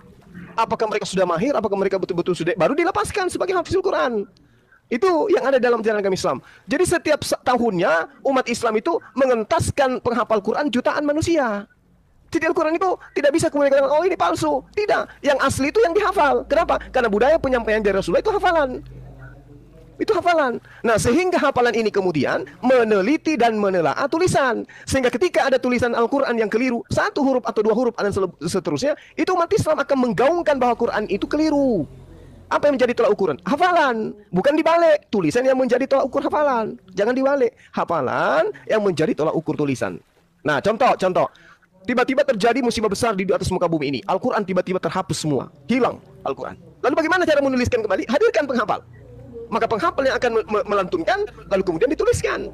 Apakah mereka sudah mahir, apakah mereka betul-betul sudah, baru dilepaskan sebagai hafizul Quran. Itu yang ada dalam jalan agama Islam. Jadi setiap tahunnya umat Islam itu mengentaskan penghafal Quran jutaan manusia. Jadi Al-Quran itu tidak bisa kemudian dikatakan, oh ini palsu. Tidak, yang asli itu yang dihafal. Kenapa? Karena budaya penyampaian dari Rasulullah itu hafalan. Itu hafalan. Nah, sehingga hafalan ini kemudian meneliti dan menelaah tulisan. Sehingga ketika ada tulisan Al-Quran yang keliru, satu huruf atau dua huruf dan seterusnya, itu umat Islam akan menggaungkan bahwa Quran itu keliru. Apa yang menjadi tolak ukuran? Hafalan. Bukan dibalik. Tulisan yang menjadi tolak ukur hafalan. Jangan dibalik. Hafalan yang menjadi tolak ukur tulisan. Nah, contoh. Tiba-tiba terjadi musibah besar di atas muka bumi ini. Al-Quran tiba-tiba terhapus semua. Hilang Al-Quran. Lalu bagaimana cara menuliskan kembali? Hadirkan penghafal. Maka penghafal yang akan melantunkan, lalu kemudian dituliskan.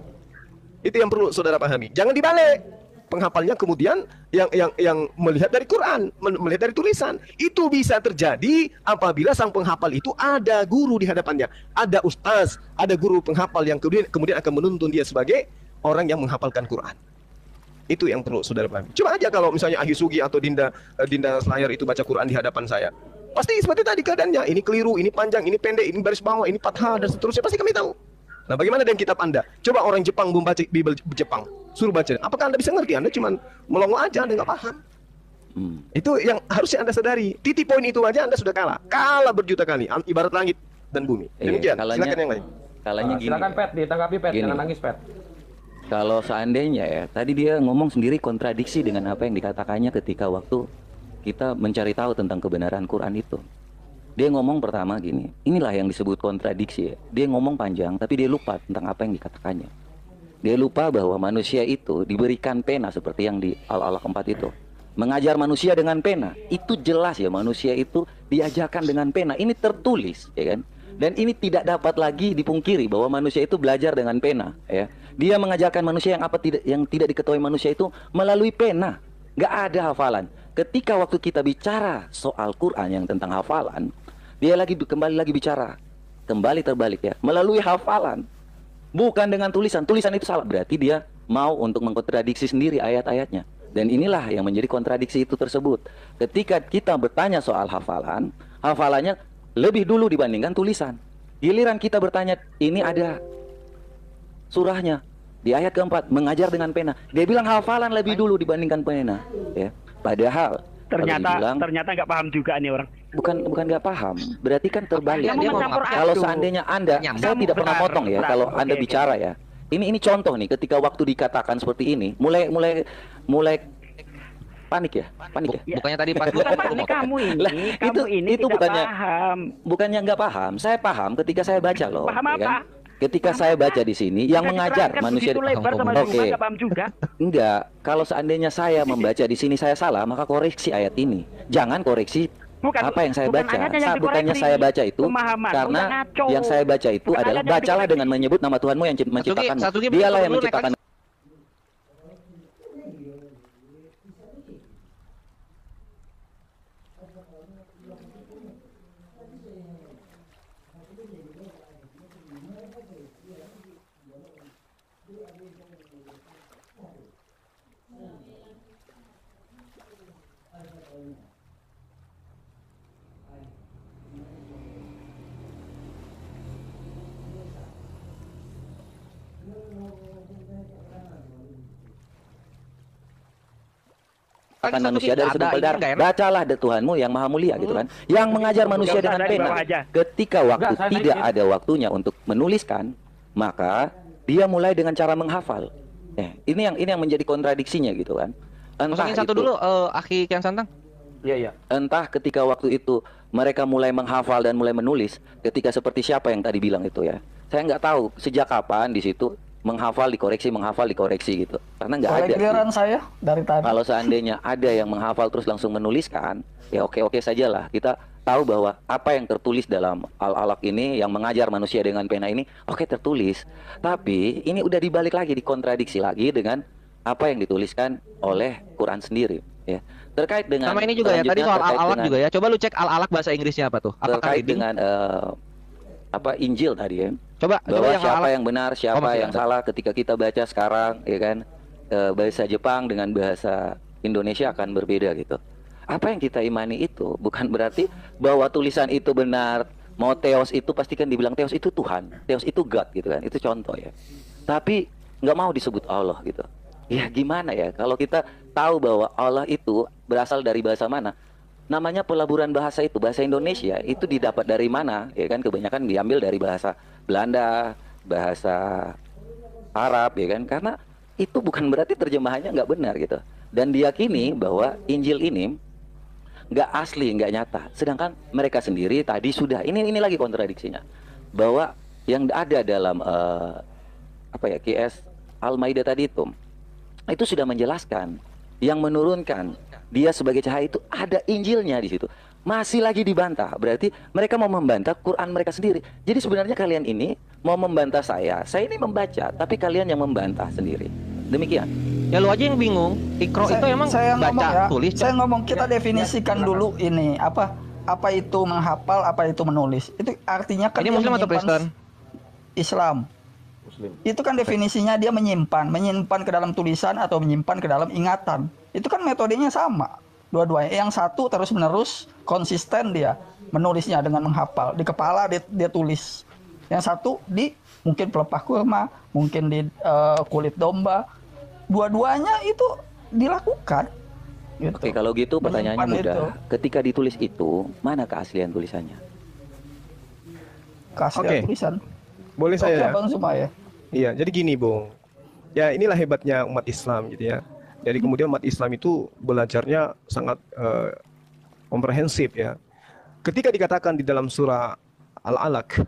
Itu yang perlu saudara pahami. Jangan dibalik. Penghafalnya kemudian yang melihat dari Quran, melihat dari tulisan. Itu bisa terjadi apabila sang penghafal itu ada guru di hadapannya. Ada ustaz, ada guru penghafal yang kemudian akan menuntun dia sebagai orang yang menghafalkan Quran. Itu yang perlu saudara pahami. Coba aja kalau misalnya Ahi Sugi atau Dinda Selayar itu baca Quran di hadapan saya. Pasti seperti tadi keadaannya, ini keliru, ini panjang, ini pendek, ini baris bawah, ini fathah dan seterusnya, pasti kami tahu. Nah, bagaimana dengan kitab Anda? Coba orang Jepang membaca Bible Jepang, suruh baca. Apakah Anda bisa ngerti? Anda cuma melongo aja, Anda nggak paham. Itu yang harusnya Anda sadari. Titik poin itu aja Anda sudah kalah. Kalah berjuta kali, ibarat langit dan bumi. Demikian, silakan yang lain. Kalanya gini. Silakan Pet, ditanggapi Pet, jangan nangis Pet. Kalau seandainya ya, tadi dia ngomong sendiri kontradiksi dengan apa yang dikatakannya ketika waktu kita mencari tahu tentang kebenaran Quran itu. Dia ngomong pertama gini, inilah yang disebut kontradiksi ya. Dia ngomong panjang, tapi dia lupa tentang apa yang dikatakannya. Dia lupa bahwa manusia itu diberikan pena seperti yang di Al-Alaq 4 itu. Mengajar manusia dengan pena, itu jelas ya, manusia itu diajarkan dengan pena. Ini tertulis, ya kan? Dan ini tidak dapat lagi dipungkiri bahwa manusia itu belajar dengan pena, ya. Dia mengajarkan manusia yang tidak diketahui manusia itu melalui pena. Gak ada hafalan. Ketika waktu kita bicara soal Quran yang tentang hafalan, dia kembali lagi bicara, kembali terbalik ya, melalui hafalan, bukan dengan tulisan. Tulisan itu salah, berarti dia mau untuk mengkontradiksi sendiri ayat-ayatnya. Dan inilah yang menjadi kontradiksi itu tersebut. Ketika kita bertanya soal hafalan, hafalannya lebih dulu dibandingkan tulisan. Giliran kita bertanya, ini ada surahnya di ayat keempat, mengajar dengan pena. Dia bilang hafalan lebih dulu dibandingkan pena, ya. Padahal ternyata nggak paham juga nih orang. Bukan nggak paham, berarti kan terbalik. Dia Kalau seandainya Anda, saya tidak pernah potong ya. Kalau Anda bicara ya, ini contoh nih. Ketika waktu dikatakan seperti ini, mulai panik ya. Bukannya tadi pas kamu ini itu tidak bukannya paham. Bukannya nggak paham. Saya paham ketika saya baca loh. Paham ya apa? Kan? Ketika saya baca di sini yang mengajar manusia Oke. Paham juga. Enggak, kalau seandainya saya membaca di sini saya salah, maka koreksi ayat ini. Jangan koreksi apa yang saya baca. Bukannya saya baca itu karena yang saya baca itu adalah bacalah dengan menyebut nama Tuhanmu yang menciptakanmu. Dialah yang menciptakan. akan satu manusia sisi dari ada, segumpal ini darah. nggak enak. Bacalah Tuhanmu yang maha mulia gitu kan. Yang mengajar manusia Nggak usah, dengan saya di pena. bawah aja. Ketika waktu Nggak, saya tidak naik ada waktunya untuk menuliskan, maka dia mulai dengan cara menghafal. Ini yang menjadi kontradiksinya gitu kan. Entah Masukin satu itu, dulu, Akhi Kian Santang. Iya, iya. entah ketika waktu itu mereka mulai menghafal dan mulai menulis, ketika seperti siapa yang tadi bilang itu ya. Saya nggak tahu sejak kapan di situ menghafal dikoreksi gitu. Karena nggak ada. Giliran sih. saya dari tadi. Kalau seandainya ada yang menghafal terus langsung menuliskan, ya oke sajalah. Kita tahu bahwa apa yang tertulis dalam Al-Alaq ini yang mengajar manusia dengan pena ini, oke tertulis. Tapi ini udah dibalik lagi, dikontradiksi lagi dengan apa yang dituliskan oleh Quran sendiri. Ya. Terkait dengan Sama ini juga ya, tadi soal Al-Alaq juga ya. Coba lu cek Al-Alaq bahasa Inggrisnya apa tuh? Apakah terkait reading? dengan Injil tadi ya. Coba Bahwa yang siapa Al-Alaq. yang benar, siapa masih yang ada. salah ketika kita baca sekarang ya kan, bahasa Jepang dengan bahasa Indonesia akan berbeda gitu. Apa yang kita imani itu bukan berarti bahwa tulisan itu benar. Mau Theos itu pastikan dibilang Theos itu Tuhan, Theos itu God gitu kan. Itu contoh ya. Tapi nggak mau disebut Allah gitu. Ya gimana ya kalau kita tahu bahwa Allah itu berasal dari bahasa mana? Namanya pelaburan bahasa itu, bahasa Indonesia itu didapat dari mana? Ya kan kebanyakan diambil dari bahasa Belanda, bahasa Arab ya kan, karena itu bukan berarti terjemahannya nggak benar gitu. Dan diyakini bahwa Injil ini nggak asli, nggak nyata. Sedangkan mereka sendiri tadi sudah ini lagi kontradiksinya, bahwa yang ada dalam QS Al-Maidah tadi itu sudah menjelaskan yang menurunkan dia sebagai cahaya itu ada Injilnya di situ. Masih lagi dibantah. Berarti mereka mau membantah Quran mereka sendiri. Jadi sebenarnya kalian ini mau membantah saya. Saya ini membaca, tapi kalian yang membantah sendiri. Demikian. Ya lu aja yang bingung. Iqra itu emang saya baca, ngomong ya, tulis. saya ngomong kita definisikan dulu ini apa itu menghafal, apa itu menulis. Itu artinya kan Ini dia Muslim atau menyimpan Kristen? Islam. Muslim. Itu kan definisinya dia menyimpan ke dalam tulisan atau menyimpan ke dalam ingatan. Itu kan metodenya sama. Dua-duanya. Yang satu terus-menerus konsisten dia menulisnya dengan menghafal. Di kepala dia tulis. Yang satu di mungkin pelepah kurma, mungkin di kulit domba. Dua-duanya itu dilakukan. Gitu. Oke, kalau gitu pertanyaannya Menyimpan mudah. itu. Ketika ditulis itu, mana keaslian tulisannya? Kasih Oke. tulisan. Boleh saya Oke, ya? Bang Sumaya. Iya, jadi gini, Bung. Ya, inilah hebatnya umat Islam gitu ya. Jadi kemudian umat Islam itu belajarnya sangat komprehensif ya. Ketika dikatakan di dalam surah Al-Alaq,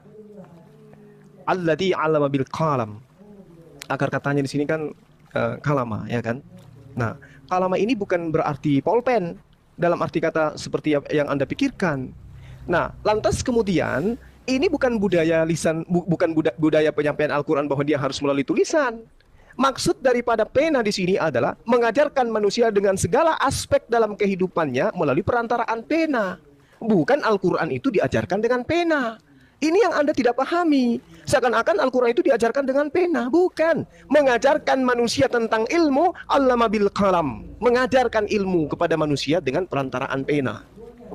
Alladzi 'allama bil qalam. Akar katanya di sini kan kalama ya kan. Nah, kalama ini bukan berarti pulpen dalam arti kata seperti yang Anda pikirkan. Nah, lantas kemudian ini bukan budaya lisan, bukan budaya penyampaian Al-Quran bahwa dia harus melalui tulisan. Maksud daripada pena di sini adalah mengajarkan manusia dengan segala aspek dalam kehidupannya melalui perantaraan pena. Bukan Al-Quran itu diajarkan dengan pena. Ini yang Anda tidak pahami. Seakan-akan Al-Quran itu diajarkan dengan pena. Bukan. Mengajarkan manusia tentang ilmu, allama bil qalam. Mengajarkan ilmu kepada manusia dengan perantaraan pena.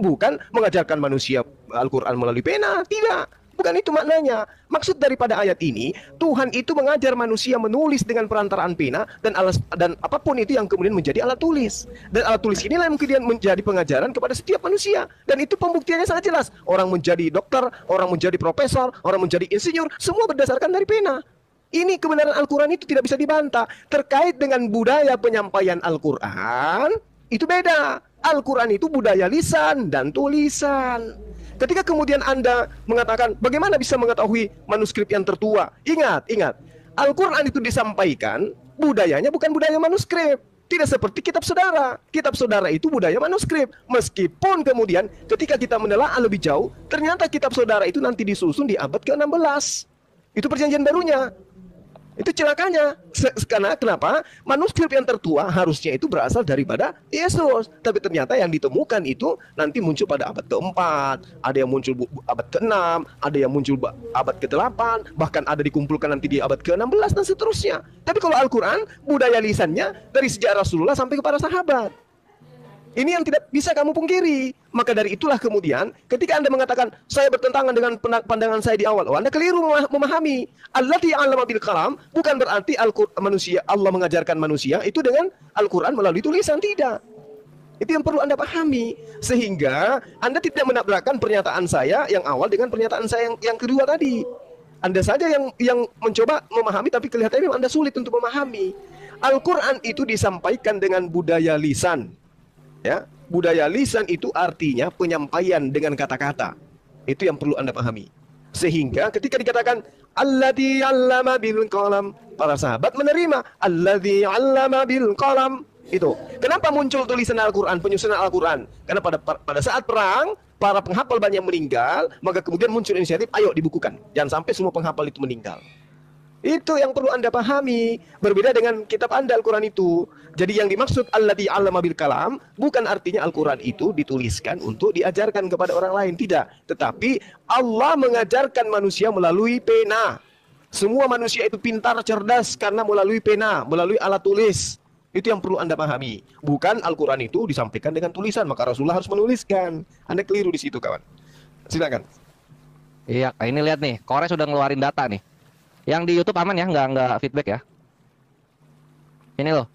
Bukan mengajarkan manusia Al-Quran melalui pena. Tidak. Bukan itu maknanya. Maksud daripada ayat ini, Tuhan itu mengajar manusia menulis dengan perantaraan pena dan apapun itu yang kemudian menjadi alat tulis. Dan alat tulis inilah yang kemudian menjadi pengajaran kepada setiap manusia. Dan itu pembuktiannya sangat jelas. Orang menjadi dokter, orang menjadi profesor, orang menjadi insinyur, semua berdasarkan dari pena. Ini kebenaran Al-Quran itu tidak bisa dibantah. Terkait dengan budaya penyampaian Al-Quran, itu beda. Al-Quran itu budaya lisan dan tulisan. Ketika kemudian Anda mengatakan bagaimana bisa mengetahui manuskrip yang tertua, ingat, Al-Quran itu disampaikan budayanya bukan budaya manuskrip. Tidak seperti kitab saudara. Kitab saudara itu budaya manuskrip. Meskipun kemudian ketika kita menelaah lebih jauh, ternyata kitab saudara itu nanti disusun di abad ke-16. Itu perjanjian barunya. Itu celakanya. Karena kenapa? Manuskrip yang tertua harusnya itu berasal daripada Yesus. Tapi ternyata yang ditemukan itu nanti muncul pada abad ke-4. Ada yang muncul abad ke-6. Ada yang muncul abad ke-8. Bahkan ada dikumpulkan nanti di abad ke-16 dan seterusnya. Tapi kalau Al-Quran, budaya lisannya dari sejak Rasulullah sampai kepada sahabat. Ini yang tidak bisa kamu pungkiri. Maka dari itulah kemudian ketika Anda mengatakan saya bertentangan dengan pandangan saya di awal, Anda keliru memahami. Allati 'allama bil qalam bukan berarti Allah mengajarkan manusia itu dengan Al-Quran melalui tulisan, tidak. Itu yang perlu Anda pahami. Sehingga Anda tidak menabrakkan pernyataan saya yang awal dengan pernyataan saya yang kedua tadi. Anda saja yang mencoba memahami, tapi kelihatannya memang Anda sulit untuk memahami. Al-Quran itu disampaikan dengan budaya lisan. Ya, budaya lisan itu artinya penyampaian dengan kata-kata. Itu yang perlu Anda pahami. Sehingga ketika dikatakan alladzi 'allama bil qalam, para sahabat menerima alladzi 'allama bil qalam. Itu. Kenapa muncul tulisan Al-Quran, penyusunan Al-Quran? Karena pada saat perang, para penghafal banyak meninggal, maka kemudian muncul inisiatif, ayo dibukukan. Jangan sampai semua penghafal itu meninggal. Itu yang perlu Anda pahami. Berbeda dengan kitab Anda Al-Quran itu. Jadi yang dimaksud alladzi 'allama bil qalam bukan artinya Al-Quran itu dituliskan untuk diajarkan kepada orang lain, tidak. Tetapi Allah mengajarkan manusia melalui pena. Semua manusia itu pintar, cerdas karena melalui pena, melalui alat tulis. Itu yang perlu Anda pahami. Bukan Al-Quran itu disampaikan dengan tulisan, maka Rasulullah harus menuliskan. Anda keliru di situ, kawan. Silakan. Iya, ini lihat nih, Kores sudah ngeluarin data nih. Yang di YouTube aman ya, nggak feedback ya. Ini loh.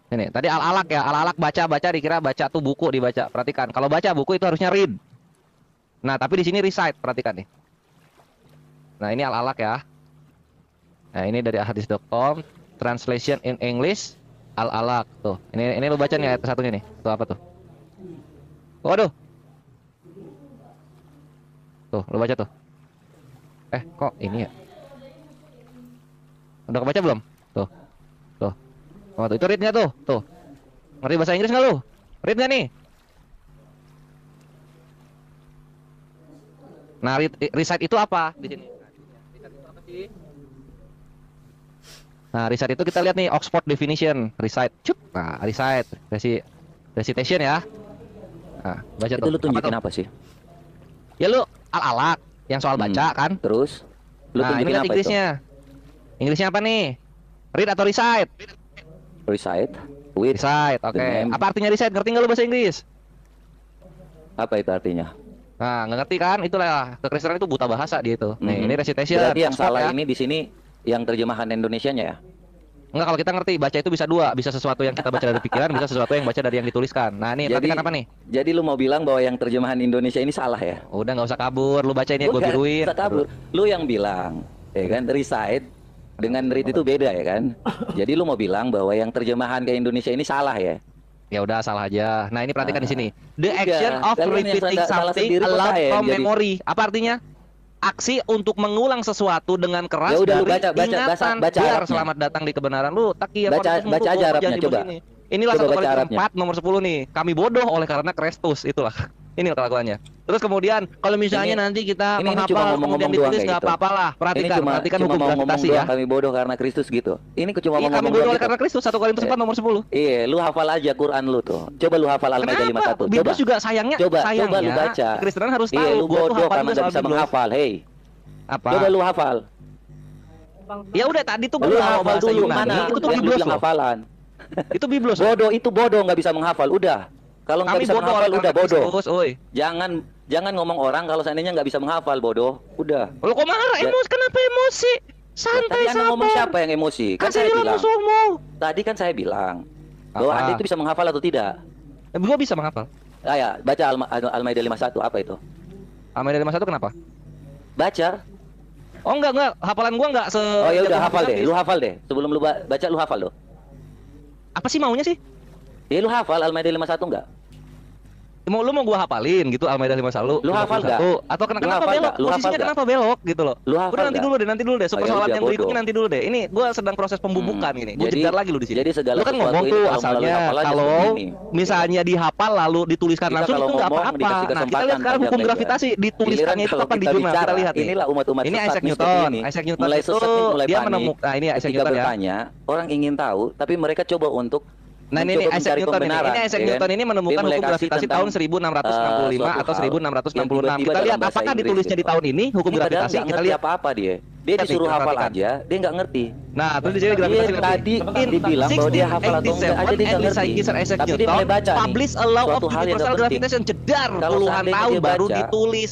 Ini, tadi al-alaq ya, al-alaq baca dikira baca tuh buku dibaca. Perhatikan, kalau baca buku itu harusnya read. Nah, tapi di sini recite, perhatikan nih. Nah, ini al-alaq ya. Nah, ini dari hadis.com, translation in English. Al-alaq tuh. Ini lu baca nih ayat satunya nih. Tuh apa tuh? Waduh. Tuh, lu baca tuh. Kok ini ya? Udah kebaca belum? Tuh. Tuh. Oh, tuh. Itu read nggak tuh? Tuh. Ngerti bahasa Inggris nggak lu? Read nggak nih? Nah, recite itu apa di sini? Nah, recite itu kita lihat nih Oxford definition, recite. Cup. Nah, recite, recitation ya. Nah, baca itu tuh. Lu tunjukin apa sih? Ya lu al-alaq yang soal baca kan? Terus lu nah, ini lihat Inggrisnya. Inggrisnya apa nih? Read atau recite? Recite. With. Recite, oke. Apa artinya recite? Ngerti nggak lu bahasa Inggris? Apa itu artinya? Nah, nggak ngerti kan? Itulah kekristenan itu buta bahasa dia itu. Nih, ini recitation. Berarti yang salah ya. ini di sini yang terjemahan Indonesianya ya? Enggak, kalau kita ngerti baca itu bisa dua, bisa sesuatu yang kita baca dari pikiran, bisa sesuatu yang baca dari yang dituliskan. Nah, nih perhatikan apa nih? Jadi lu mau bilang bahwa yang terjemahan Indonesia ini salah ya? Udah nggak usah kabur, lu baca ini ya, gue biruin. Usah kabur. Lu yang bilang, ya kan, recite dengan read itu beda ya kan? Jadi lu mau bilang bahwa yang terjemahan ke Indonesia ini salah ya? Ya udah, salah aja. Nah, ini perhatikan di sini. The Enggak, action of kalian yang repeating salah something sendiri aloud ya, from jadi- memory. Apa artinya? Aksi untuk mengulang sesuatu dengan keras Ya udah, lu dari baca ingatan. baca Biar Arabnya. selamat datang di kebenaran lu. Takia Baca aja Arabnya, coba. Inilah Coba 1 baca Korintus Arabnya. 4 nomor 10 nih. Kami bodoh oleh karena Kristus, itulah. Ini kelakuannya. Terus kemudian kalau misalnya Ini- nanti kita ini cuma menghafal kemudian ngomong-ngomong doang ditulis kayak nggak gitu. apa-apalah. Perhatikan Ini perhatikan cuma hukum mau ngomong gravitasi ya. doang, kami bodoh karena Kristus gitu. Ini cuma Iya, kami ngomong bodoh doang oleh gitu. karena Kristus 1 Korintus 4 nomor 10. Iya, lu hafal aja Quran lu tuh. Coba lu hafal Al-Maidah 51. Coba. Biblos juga sayangnya Coba lu sayangnya baca. Kekristenan harus tahu. Iya, lu Gua tuh bodoh hafal karena juga nggak soal bisa Biblos. menghafal. Hei, Apa? coba lu hafal. Ya udah tadi tuh Lu gua mau hafal bahasa dulu Yunani. mana? Itu tuh Yang lu Biblos bilang loh. hafalan. Itu Biblos. Itu bodoh nggak bisa menghafal. Udah. Kalau nggak Kami bisa bodoh menghafal oleh udah karena bodoh. Kristus, oi. Jangan ngomong orang kalau seandainya nggak bisa menghafal, bodoh. Udah. Lo kok marah? Ya. Kenapa emosi? Santai, Tadi Anda ngomong sabar. siapa yang emosi? Kan Kan saya bilang bilang. musuhmu. Tadi kan saya bilang bahwa Apa? Anda itu bisa menghafal atau tidak. Gua bisa menghafal. Ya, baca Al-Maidah 51 apa itu? Amai dari Mas 1 kenapa? Baca. Oh enggak, hafalan gua enggak se Oh ya udah jago hafal deh, Hafiz. lu hafal deh. Sebelum lu baca lu hafal lo. Apa sih maunya sih? Ya lu hafal Al-Maidah 51 enggak? Lu mau gua hafalin gitu Al-Maidah 51. Lu hafal nggak? Atau Lu kenapa hafal belok? nggak? Lu hafal Posisinya nggak? kenapa belok gitu loh. Lu hafal Udah nanti nggak? dulu deh. Super Oh, ya soalan udah, yang berikutnya bodoh. nanti dulu deh. Ini gua sedang proses pembubukan ini. Gua Jadi- jedar lagi lu di sini. jadi segala lu kan sesuatu ngomong ini tuh kalau melalui asalnya hafalan kalau seperti ini. misalnya dihafal lalu dituliskan Kita langsung kalau itu nggak ngomong apa-apa. dikasih Nah, kita kesempatan lihat sekarang hukum panjang gravitasi lebar. dituliskannya Giliran itu kalau kapan di kita jurnal. Kita bicara, lihat nih. inilah umat-umat Ini sesat Isaac nih Newton. seperti ini. Isaac Newton mulai itu sesat nih, mulai dia panik. menemukan. Nah, ini Isaac Ketika Newton ya. bertanya, orang ingin tahu, tapi mereka coba untuk Nah ini mencoba Isaac mencari Newton ini. pembenaran, Ini Isaac ya kan? Newton ini menemukan Dia mulai hukum kasih gravitasi tentang, tahun 1665 suatu atau hal 1666. yang Kita tiba-tiba lihat dalam bahasa apakah Inggris ditulisnya di gitu. tahun ini hukum Ini padahal gravitasi. nggak Kita ngerti lihat. apa-apa dia. Dia Lihat nih, disuruh hafal perhatikan. aja, dia nggak ngerti. Nah, terus dia gravitasi Dia tadi dibilang bahwa dia hafal atau enggak aja dia nggak ngerti. Isaac Tapi dia mulai Newton baca nih. publish a law of Suatu hal yang universal nggak penting. gravitation jedar Kalau puluhan seandainya tahun dia baru baca, ditulis.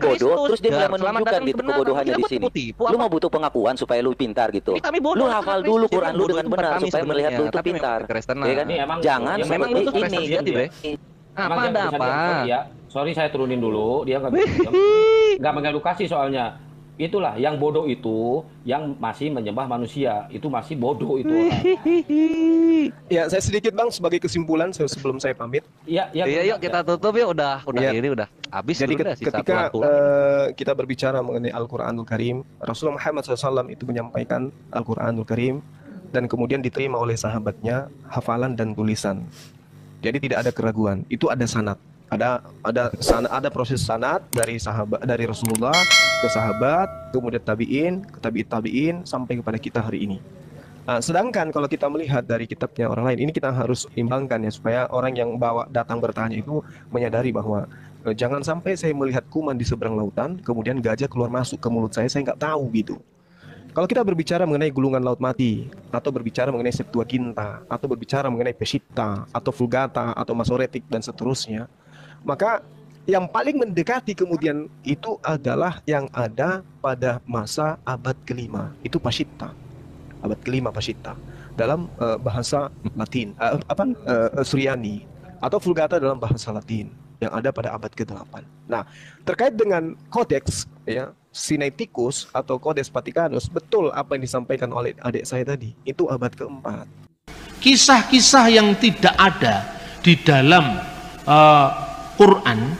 bodoh, terus dia mulai Selamat menunjukkan datang gitu kebenaran. kebodohannya Kita di buat sini. tipu-tipu Lu apa? mau butuh pengakuan supaya lu pintar gitu. Ini kami bodoh. Lu hafal dulu Jadi Quran lu bodoh dengan itu bukan benar kami supaya melihat lu sebenarnya, itu tapi memang pintar. kekristenan. Ya kan? Ini emang Jangan ya, memang seperti itu ini. kekristenan, dia. Bre. Emang Apa dia ada bisa apa? sorry ya. Sorry saya turunin dulu, dia nggak mengedukasi soalnya. Itulah yang bodoh itu yang masih menyembah manusia, itu masih bodoh itu orang. Ya, saya sedikit Bang sebagai kesimpulan sebelum saya pamit. Iya, Iya, yuk kita tutup yuk, udah Ya. ini udah habis. Jadi udah sisa ketika tulang-tulang. kita berbicara mengenai Al-Quranul Karim, Rasulullah Muhammad SAW itu menyampaikan Al-Quranul Karim dan kemudian diterima oleh sahabatnya hafalan dan tulisan. Jadi tidak ada keraguan. Itu ada sanad. Ada proses sanad dari sahabat, dari Rasulullah ke sahabat, kemudian tabi'in, ke tabi'in, sampai kepada kita hari ini. Sedangkan kalau kita melihat dari kitabnya orang lain, ini kita harus imbangkan ya, supaya orang yang datang bertanya itu menyadari bahwa jangan sampai saya melihat kuman di seberang lautan, kemudian gajah keluar masuk ke mulut saya nggak tahu gitu. Kalau kita berbicara mengenai gulungan laut mati, atau berbicara mengenai Septuaginta, atau berbicara mengenai Peshitta, atau Vulgata, atau Masoretik, dan seterusnya, maka yang paling mendekati kemudian itu adalah yang ada pada masa abad kelima, itu Peshitta. Abad kelima Peshitta dalam bahasa Latin, Suryani, atau Vulgata dalam bahasa Latin yang ada pada abad ke-8. Nah, terkait dengan kodeks ya, Sinaiticus atau Codex Vaticanus, betul apa yang disampaikan oleh adik saya tadi, itu abad ke-4. Kisah-kisah yang tidak ada di dalam Quran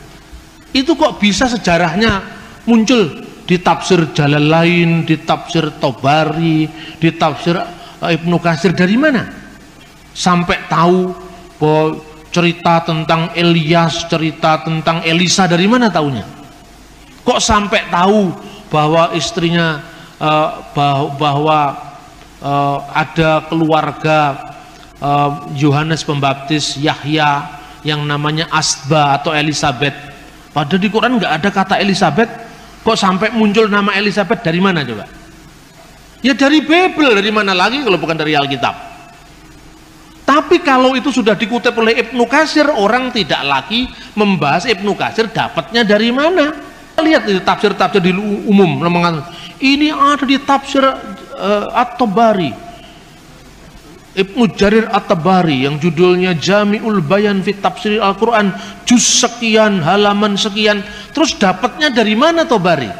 itu kok bisa sejarahnya muncul di tafsir Jalalain, di tafsir Tobari, di tafsir Ibnu Katsir. Dari mana? Sampai tahu bahwa cerita tentang Elias, cerita tentang Elisa, dari mana taunya? Kok sampai tahu bahwa istrinya bahwa ada keluarga Yohanes Pembaptis, Yahya, yang namanya Asba atau Elizabeth? Padahal di Quran nggak ada kata Elizabeth. Kok sampai muncul nama Elizabeth, dari mana coba? Ya dari Bible, dari mana lagi kalau bukan dari Alkitab? Tapi kalau itu sudah dikutip oleh Ibnu Katsir, orang tidak lagi membahas Ibnu Katsir dapatnya dari mana. Lihat di tafsir-tafsir di umum mengatakan ini ada di tafsir At-Tabari, Ibnu Jarir At-Tabari, yang judulnya Jami'ul Bayan fi Tafsir Al-Quran, juz sekian, halaman sekian. Terus dapatnya dari mana Tabari?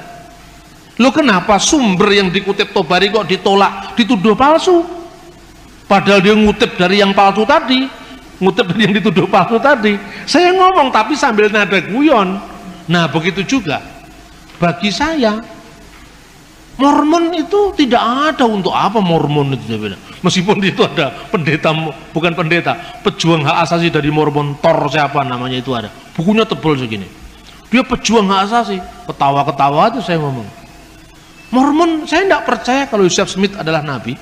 Loh, kenapa sumber yang dikutip Tabari kok ditolak, dituduh palsu? Padahal dia ngutip dari yang palsu tadi, ngutip dari yang dituduh palsu tadi. Saya ngomong tapi sambil nada guyon. Nah, begitu juga bagi saya, Mormon itu tidak ada. Untuk apa Mormon itu? Meskipun itu ada pendeta, bukan pendeta, pejuang hak asasi dari Mormon, Thor siapa namanya itu ada. Bukunya tebal segini. Dia pejuang hak asasi. Ketawa-ketawa aja saya ngomong. Mormon, saya tidak percaya kalau Joseph Smith adalah nabi.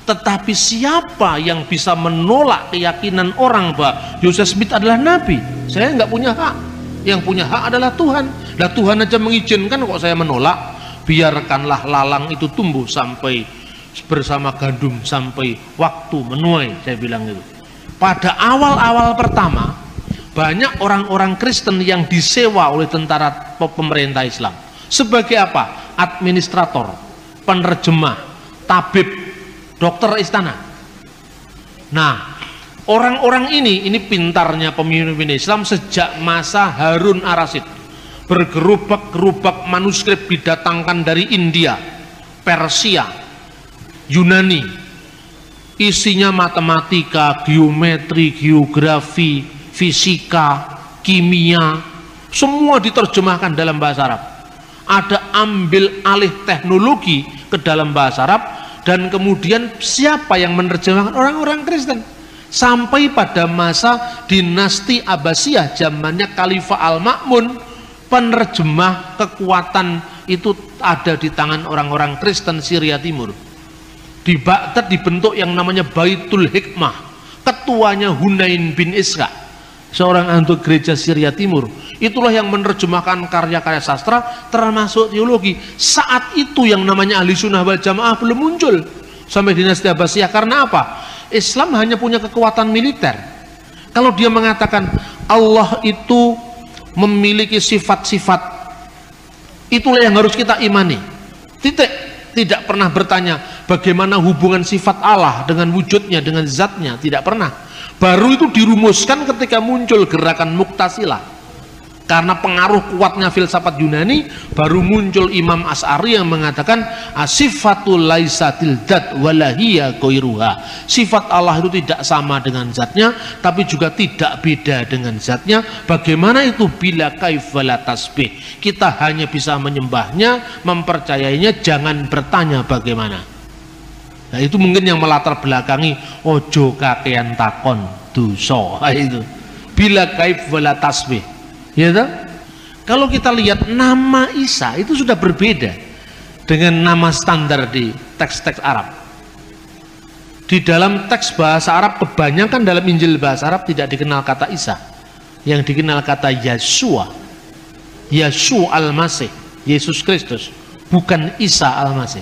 Tetapi siapa yang bisa menolak keyakinan orang bahwa Joseph Smith adalah nabi? Saya nggak punya hak. Yang punya hak adalah Tuhan. Nah, Tuhan aja mengizinkan, kok saya menolak? Biarkanlah lalang itu tumbuh sampai bersama gandum sampai waktu menuai, saya bilang itu. Pada awal-awal pertama, banyak orang-orang Kristen yang disewa oleh tentara pemerintah Islam sebagai apa? Administrator, penerjemah, tabib, dokter istana. Nah, orang-orang ini pintarnya pemimpin Islam sejak masa Harun Ar-Rasyid. Bergerubak-gerubak manuskrip didatangkan dari India, Persia, Yunani. Isinya matematika, geometri, geografi, fisika, kimia, semua diterjemahkan dalam bahasa Arab. Ada ambil alih teknologi ke dalam bahasa Arab, dan kemudian siapa yang menerjemahkan? Orang-orang Kristen. Sampai pada masa dinasti Abbasiyah, zamannya Khalifah Al-Ma'mun, penerjemah kekuatan itu ada di tangan orang-orang Kristen Syria Timur. Di Baghdad dibentuk yang namanya Baitul Hikmah. Ketuanya Hunain bin Ishaq, seorang anggota gereja Syria Timur. Itulah yang menerjemahkan karya-karya sastra termasuk teologi. Saat itu yang namanya Ahli Sunnah wal Jamaah belum muncul sampai dinasti Abbasiyah. Karena apa? Islam hanya punya kekuatan militer. Kalau dia mengatakan Allah itu memiliki sifat-sifat, itulah yang harus kita imani, titik. Tidak pernah bertanya bagaimana hubungan sifat Allah dengan wujudnya, dengan zatnya, tidak pernah. Baru itu dirumuskan ketika muncul gerakan Mu'tazilah. Karena pengaruh kuatnya filsafat Yunani, baru muncul Imam Asy'ari yang mengatakan asifatul laisatil dzat walahiyya ghairuha. Sifat Allah itu tidak sama dengan zatnya, tapi juga tidak beda dengan zatnya. Bagaimana itu? Bila kaif wala tasbih. Kita hanya bisa menyembahnya, mempercayainya, jangan bertanya bagaimana. Nah, itu mungkin yang melatar belakangi ojo kakean takon dosa. Itu bila kaif wala tasbih. Ya toh? Kalau kita lihat nama Isa itu sudah berbeda dengan nama standar di teks-teks Arab. Di dalam teks bahasa Arab, kebanyakan dalam Injil bahasa Arab tidak dikenal kata Isa. Yang dikenal kata Yeshua. Yeshua Al-Masih, Yesus Kristus, bukan Isa Al-Masih.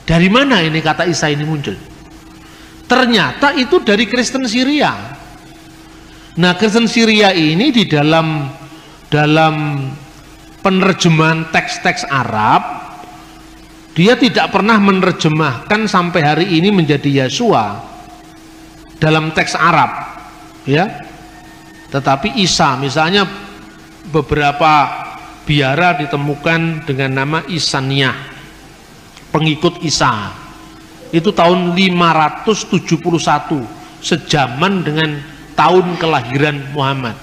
Dari mana ini kata Isa ini muncul? Ternyata itu dari Kristen Syria. Nah, Kristen Syria ini di dalam penerjemahan teks-teks Arab, dia tidak pernah menerjemahkan sampai hari ini menjadi Yeshua dalam teks Arab, ya. Tetapi Isa, misalnya beberapa biara ditemukan dengan nama Isaniyah, pengikut Isa. Itu tahun 571, sejaman dengan tahun kelahiran Muhammad.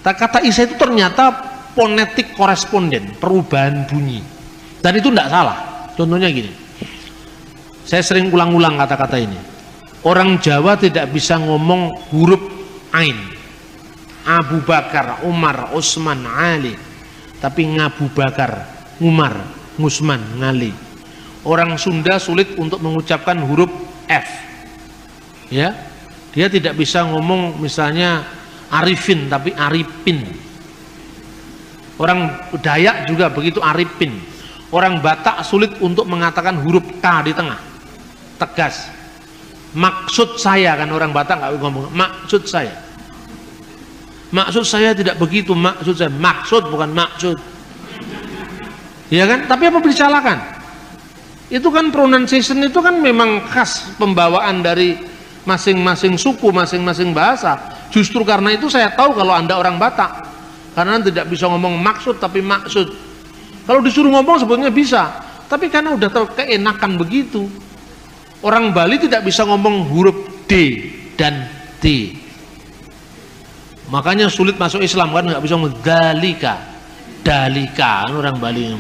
Kata Isa itu ternyata fonetik koresponden, perubahan bunyi, dan itu tidak salah. Contohnya gini, saya sering ulang-ulang kata-kata ini. Orang Jawa tidak bisa ngomong huruf Ain, Abu Bakar, Umar, Utsman, Ali, tapi Ngabu Bakar, Umar, Ngusman, Ngali. Orang Sunda sulit untuk mengucapkan huruf F, ya, dia tidak bisa ngomong misalnya Arifin tapi Aripin. Orang Dayak juga begitu, Aripin. Orang Batak sulit untuk mengatakan huruf K di tengah, tegas. Maksud saya, kan orang Batak nggak ngomong maksud saya. Maksud saya tidak begitu, maksud saya. Maksud bukan maksud. Ya kan? Tapi apa disalahkan? Itu kan pronunciation itu kan memang khas pembawaan dari masing-masing suku, masing-masing bahasa. Justru karena itu saya tahu kalau Anda orang Batak, karena tidak bisa ngomong maksud tapi maksud. Kalau disuruh ngomong sebetulnya bisa, tapi karena udah keenakan begitu. Orang Bali tidak bisa ngomong huruf D dan D, makanya sulit masuk Islam, kan nggak bisa ngomong dalika, dalika, kan orang Bali.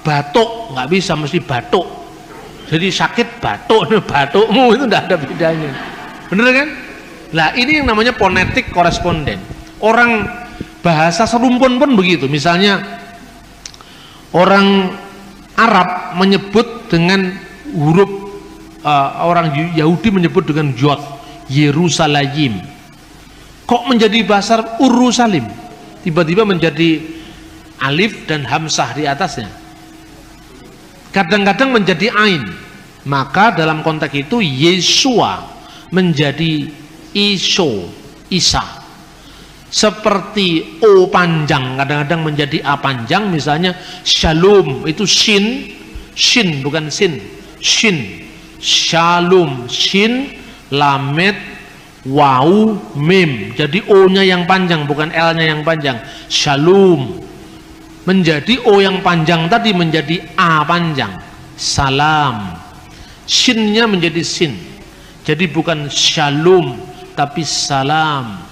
Batuk nggak bisa, mesti batuk. Jadi sakit batuk, batukmu itu tidak ada bedanya. Bener kan? Nah, ini yang namanya fonetik koresponden. Orang bahasa serumpun pun begitu. Misalnya orang Arab menyebut dengan huruf, orang Yahudi menyebut dengan Yod, Yerusalem. Kok menjadi bahasa Urusalim? Tiba-tiba menjadi alif dan hamzah di atasnya. Kadang-kadang menjadi ain. Maka dalam konteks itu Yeshua menjadi Iso, Isa. Seperti O panjang kadang-kadang menjadi A panjang, misalnya Shalom itu Shin, Shin bukan Sin, Shin, Shalom, Shin, Lamet, Wau, Mim. Jadi O-nya yang panjang bukan L-nya yang panjang. Shalom. Menjadi O yang panjang tadi menjadi A panjang. Salam. Shin-nya menjadi Sin. Jadi bukan Shalom tapi salam.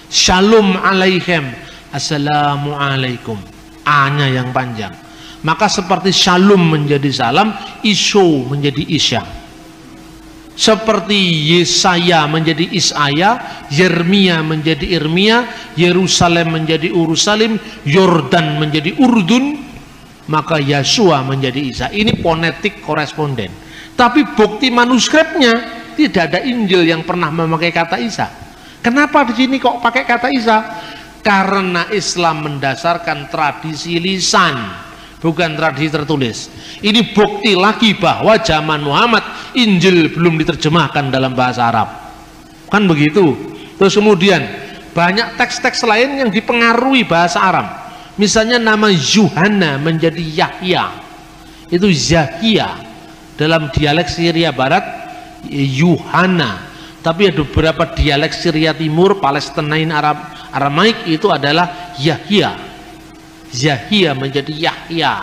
Shalom alaihim, assalamualaikum. A-nya yang panjang. Maka seperti Shalom menjadi salam, Iso menjadi Isya. Seperti Yesaya menjadi Isaya, Yeremia menjadi Irmia, Yerusalem menjadi Urusalim, Yordan menjadi Urdun, maka Yeshua menjadi Isa. Ini fonetik koresponden. Tapi bukti manuskripnya tidak ada Injil yang pernah memakai kata Isa. Kenapa di sini kok pakai kata Isa? Karena Islam mendasarkan tradisi lisan, bukan tradisi tertulis. Ini bukti lagi bahwa zaman Muhammad Injil belum diterjemahkan dalam bahasa Arab. Kan begitu. Terus kemudian banyak teks-teks lain yang dipengaruhi bahasa Arab. Misalnya nama Yuhanna menjadi Yahya. Itu Zahia. Dalam dialek Syria Barat Yuhanna. Tapi ada beberapa dialek Syria Timur, Palestinain, Aramaik itu adalah Yahya. Yahya menjadi Yahya.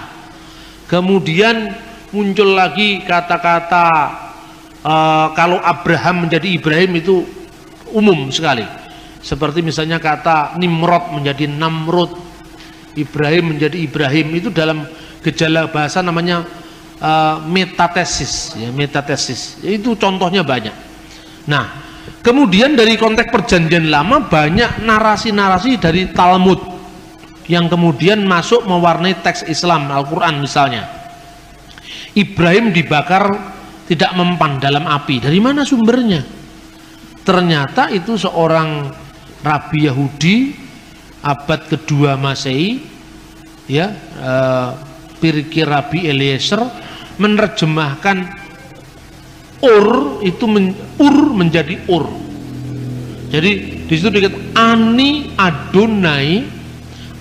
Kemudian muncul lagi kata-kata kalau Abraham menjadi Ibrahim, itu umum sekali. Seperti misalnya kata Nimrod menjadi Namrud, Ibrahim menjadi Ibrahim. Itu dalam gejala bahasa namanya metatesis, ya, metatesis. Itu contohnya banyak. Nah, kemudian dari konteks perjanjian lama banyak narasi-narasi dari Talmud yang kemudian masuk mewarnai teks Islam, Al-Quran misalnya. Ibrahim dibakar tidak mempan dalam api. Dari mana sumbernya? Ternyata itu seorang rabi Yahudi abad kedua Masehi, ya, Pirkir Rabi Eliezer menerjemahkan Ur itu Ur menjadi Ur. Jadi di situ dikatakan Ani Adonai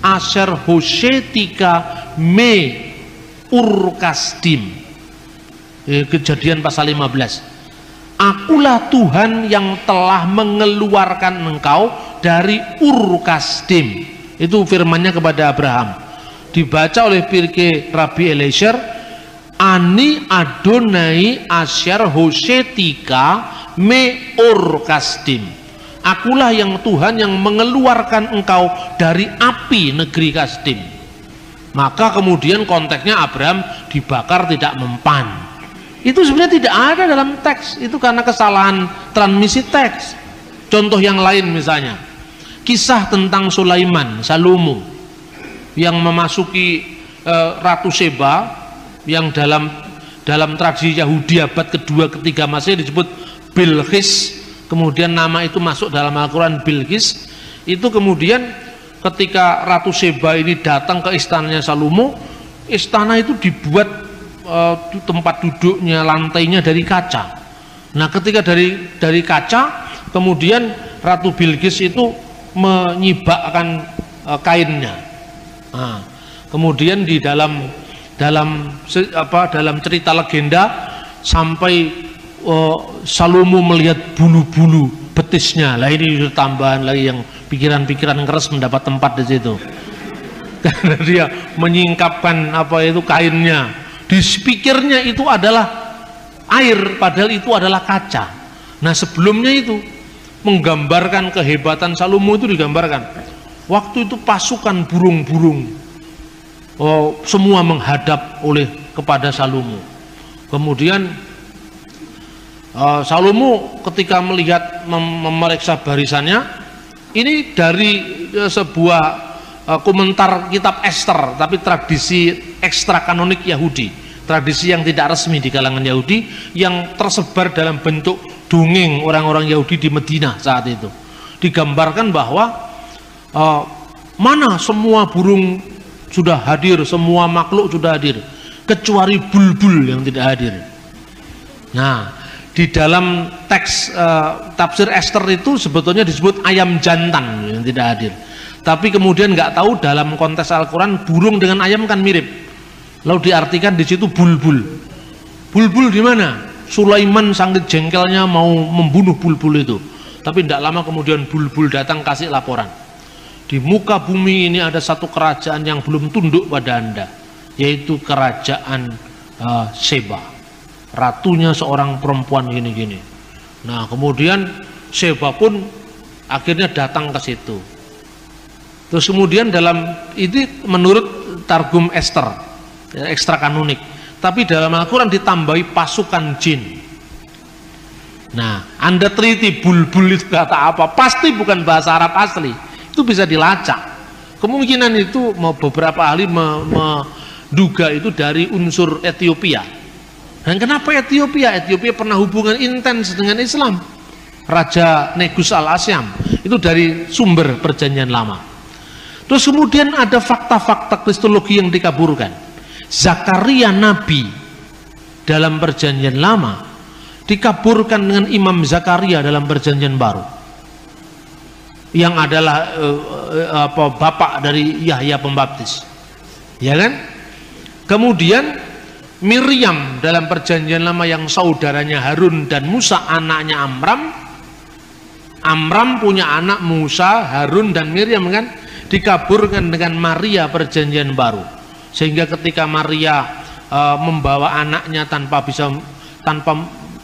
Asher Hoshetika Me Ur Kasdim. Kejadian pasal 15. Akulah Tuhan yang telah mengeluarkan engkau dari Ur Kasdim. Itu firmannya kepada Abraham. Dibaca oleh Pirkei Rabi Eliezer, Ani Adonai Asyar Hoshetika Me Ur Kasdim. Akulah yang Tuhan yang mengeluarkan engkau dari api negeri Kasdim. Maka kemudian konteksnya Abraham dibakar tidak mempan. Itu sebenarnya tidak ada dalam teks. Itu karena kesalahan transmisi teks. Contoh yang lain misalnya, kisah tentang Sulaiman, Salomo yang memasuki Ratu Sheba, yang dalam tradisi Yahudi abad kedua ketiga Masehi disebut Bilqis. Kemudian nama itu masuk dalam Al-Quran, Bilqis. Itu kemudian ketika Ratu Sheba ini datang ke istananya Salomo, istana itu dibuat tempat duduknya, lantainya dari kaca. Nah ketika dari kaca, kemudian Ratu Bilqis itu menyibakkan kainnya. Nah, kemudian di dalam cerita legenda sampai Salomo melihat bulu-bulu betisnya. Lah ini tambahan lagi yang pikiran-pikiran keras mendapat tempat di situ. Karena dia menyingkapkan kainnya. Di pikirnya itu adalah air, padahal itu adalah kaca. Nah sebelumnya itu menggambarkan kehebatan Salomo itu digambarkan. Waktu itu pasukan burung-burung semua menghadap kepada Salomo. Kemudian Salomo ketika melihat memeriksa barisannya, ini dari sebuah komentar kitab Ester, tapi tradisi ekstra kanonik Yahudi, tradisi yang tidak resmi di kalangan Yahudi, yang tersebar dalam bentuk dongeng orang-orang Yahudi di Medina saat itu. Digambarkan bahwa mana semua burung sudah hadir, semua makhluk sudah hadir, kecuali bulbul yang tidak hadir. Nah, di dalam teks tafsir Ester itu sebetulnya disebut ayam jantan yang tidak hadir. Tapi kemudian nggak tahu dalam konteks Al-Quran burung dengan ayam kan mirip. Lalu diartikan di situ bulbul. Bulbul di mana? Sulaiman sangat jengkelnya mau membunuh bulbul itu. Tapi tidak lama kemudian bulbul datang kasih laporan. Di muka bumi ini ada satu kerajaan yang belum tunduk pada Anda, yaitu kerajaan Sheba. Ratunya seorang perempuan gini-gini. Nah kemudian Sheba pun akhirnya datang ke situ. Terus kemudian dalam itu menurut Targum Ester, ekstra kanonik, tapi dalam Al-Quran ditambahi pasukan jin. Nah Anda teliti bulbul itu kata apa, pasti bukan bahasa Arab asli. Itu bisa dilacak. Kemungkinan itu beberapa ahli menduga itu dari unsur Ethiopia. Dan kenapa Ethiopia? Ethiopia pernah hubungan intens dengan Islam. Raja Negus al-Asyam itu dari sumber perjanjian lama. Terus kemudian ada fakta-fakta kristologi yang dikaburkan. Zakaria Nabi dalam perjanjian lama dikaburkan dengan Imam Zakaria dalam perjanjian baru, yang adalah bapak dari Yahya Pembaptis, ya kan? Kemudian Miriam dalam perjanjian lama yang saudaranya Harun dan Musa, anaknya Amram. Amram punya anak Musa, Harun dan Miriam kan, dikaburkan dengan Maria perjanjian baru. Sehingga ketika Maria membawa anaknya tanpa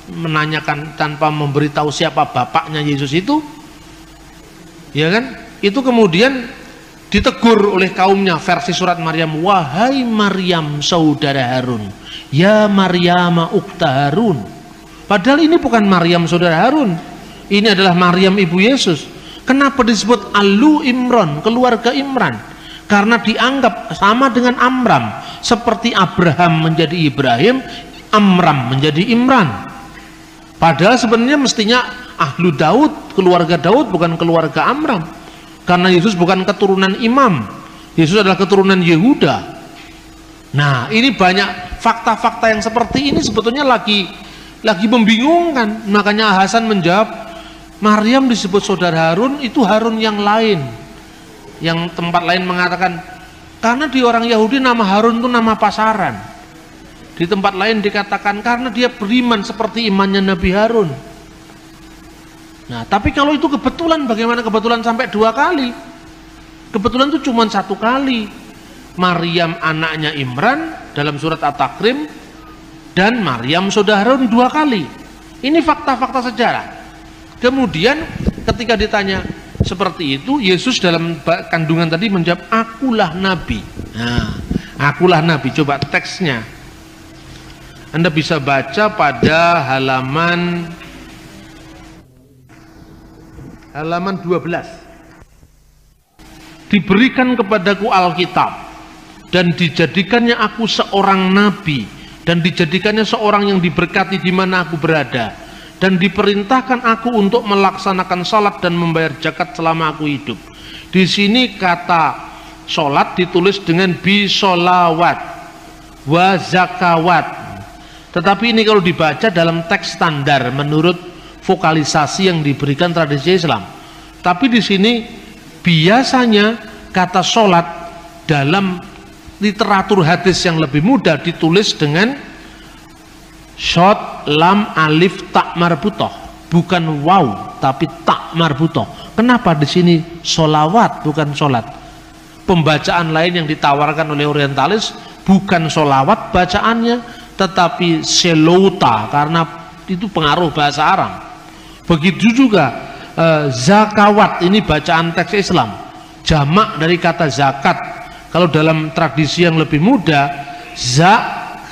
menanyakan, tanpa memberitahu siapa bapaknya Yesus itu, ya kan, itu kemudian ditegur oleh kaumnya. Versi surat Maryam, wahai Maryam saudara Harun, ya Maryam ukta Harun. Padahal ini bukan Maryam saudara Harun, ini adalah Maryam ibu Yesus. Kenapa disebut Alu Imran, keluarga Imran? Karena dianggap sama dengan Amram, seperti Abraham menjadi Ibrahim, Amram menjadi Imran. Padahal sebenarnya mestinya Ahlu Daud, keluarga Daud, bukan keluarga Amram. Karena Yesus bukan keturunan imam, Yesus adalah keturunan Yehuda. Nah, ini banyak fakta-fakta yang seperti ini sebetulnya lagi membingungkan. Makanya Hasan menjawab, Maryam disebut saudara Harun, itu Harun yang lain. Yang tempat lain mengatakan, karena di orang Yahudi nama Harun itu nama pasaran. Di tempat lain dikatakan karena dia beriman seperti imannya Nabi Harun. Nah, tapi kalau itu kebetulan, bagaimana kebetulan sampai 2 kali? Kebetulan itu cuma 1 kali. Maryam anaknya Imran dalam surat At-Takrim, dan Maryam saudara Harun 2 kali. Ini fakta-fakta sejarah. Kemudian ketika ditanya seperti itu, Yesus dalam kandungan tadi menjawab, akulah nabi. Nah, akulah nabi. Coba teksnya Anda bisa baca pada halaman 12. Diberikan kepadaku Alkitab dan dijadikannya aku seorang nabi, dan dijadikannya seorang yang diberkati di mana aku berada, dan diperintahkan aku untuk melaksanakan salat dan membayar zakat selama aku hidup. Di sini kata salat ditulis dengan bisolawat wa zakawat. Tetapi ini kalau dibaca dalam teks standar menurut vokalisasi yang diberikan tradisi Islam. Tapi di sini biasanya kata salat dalam literatur hadis yang lebih mudah ditulis dengan shot lam alif tak marbutoh, bukan waw tapi tak marbutoh. Kenapa di sini solawat bukan solat? Pembacaan lain yang ditawarkan oleh orientalis bukan solawat bacaannya, tetapi selota, karena itu pengaruh bahasa Arab. Begitu juga zakawat, ini bacaan teks Islam, jamak dari kata zakat. Kalau dalam tradisi yang lebih muda, za,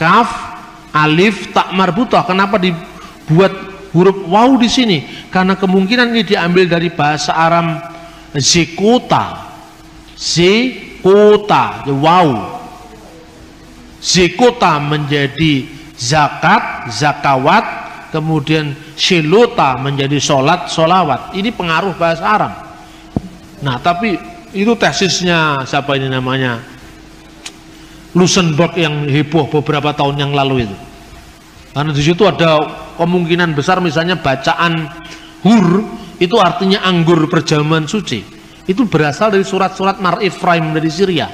kaf, alif tak marbutah. Kenapa dibuat huruf waw di sini? Karena kemungkinan ini diambil dari bahasa Aram zekota, waw. Zekota menjadi zakat, zakawat, kemudian shilota menjadi solat, solawat. Ini pengaruh bahasa Aram. Nah, tapi itu tesisnya siapa ini namanya? Luxembourg yang heboh beberapa tahun yang lalu itu. Karena di situ ada kemungkinan besar misalnya bacaan hur itu artinya anggur perjamuan suci. Itu berasal dari surat-surat Mar Ifraim dari Syria.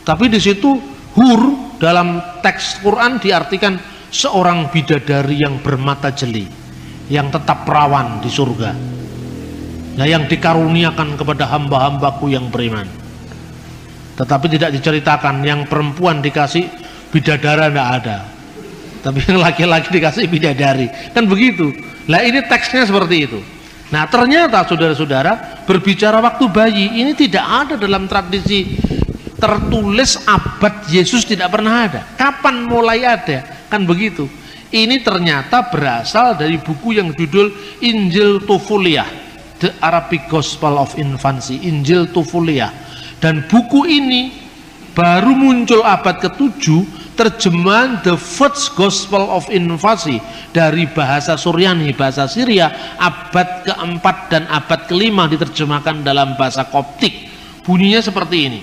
Tapi di situ hur dalam teks Quran diartikan seorang bidadari yang bermata jeli, yang tetap perawan di surga. Nah, yang dikaruniakan kepada hamba-hambaku yang beriman. Tetapi tidak diceritakan yang perempuan dikasih bidadara, tidak ada, tapi yang laki-laki dikasih bidadari, kan begitu. Nah, ini teksnya seperti itu. Nah, ternyata saudara-saudara, berbicara waktu bayi ini tidak ada dalam tradisi tertulis abad Yesus, tidak pernah ada. Kapan mulai ada? Kan begitu. Ini ternyata berasal dari buku yang judul Injil Tufuliah, The Arabic Gospel of Infancy, Injil Tufuliah. Dan buku ini baru muncul abad ke-7, terjemahan The First Gospel of Infancy dari bahasa Suryani, bahasa Syria, abad ke-4 dan abad ke-5 diterjemahkan dalam bahasa Koptik. Bunyinya seperti ini.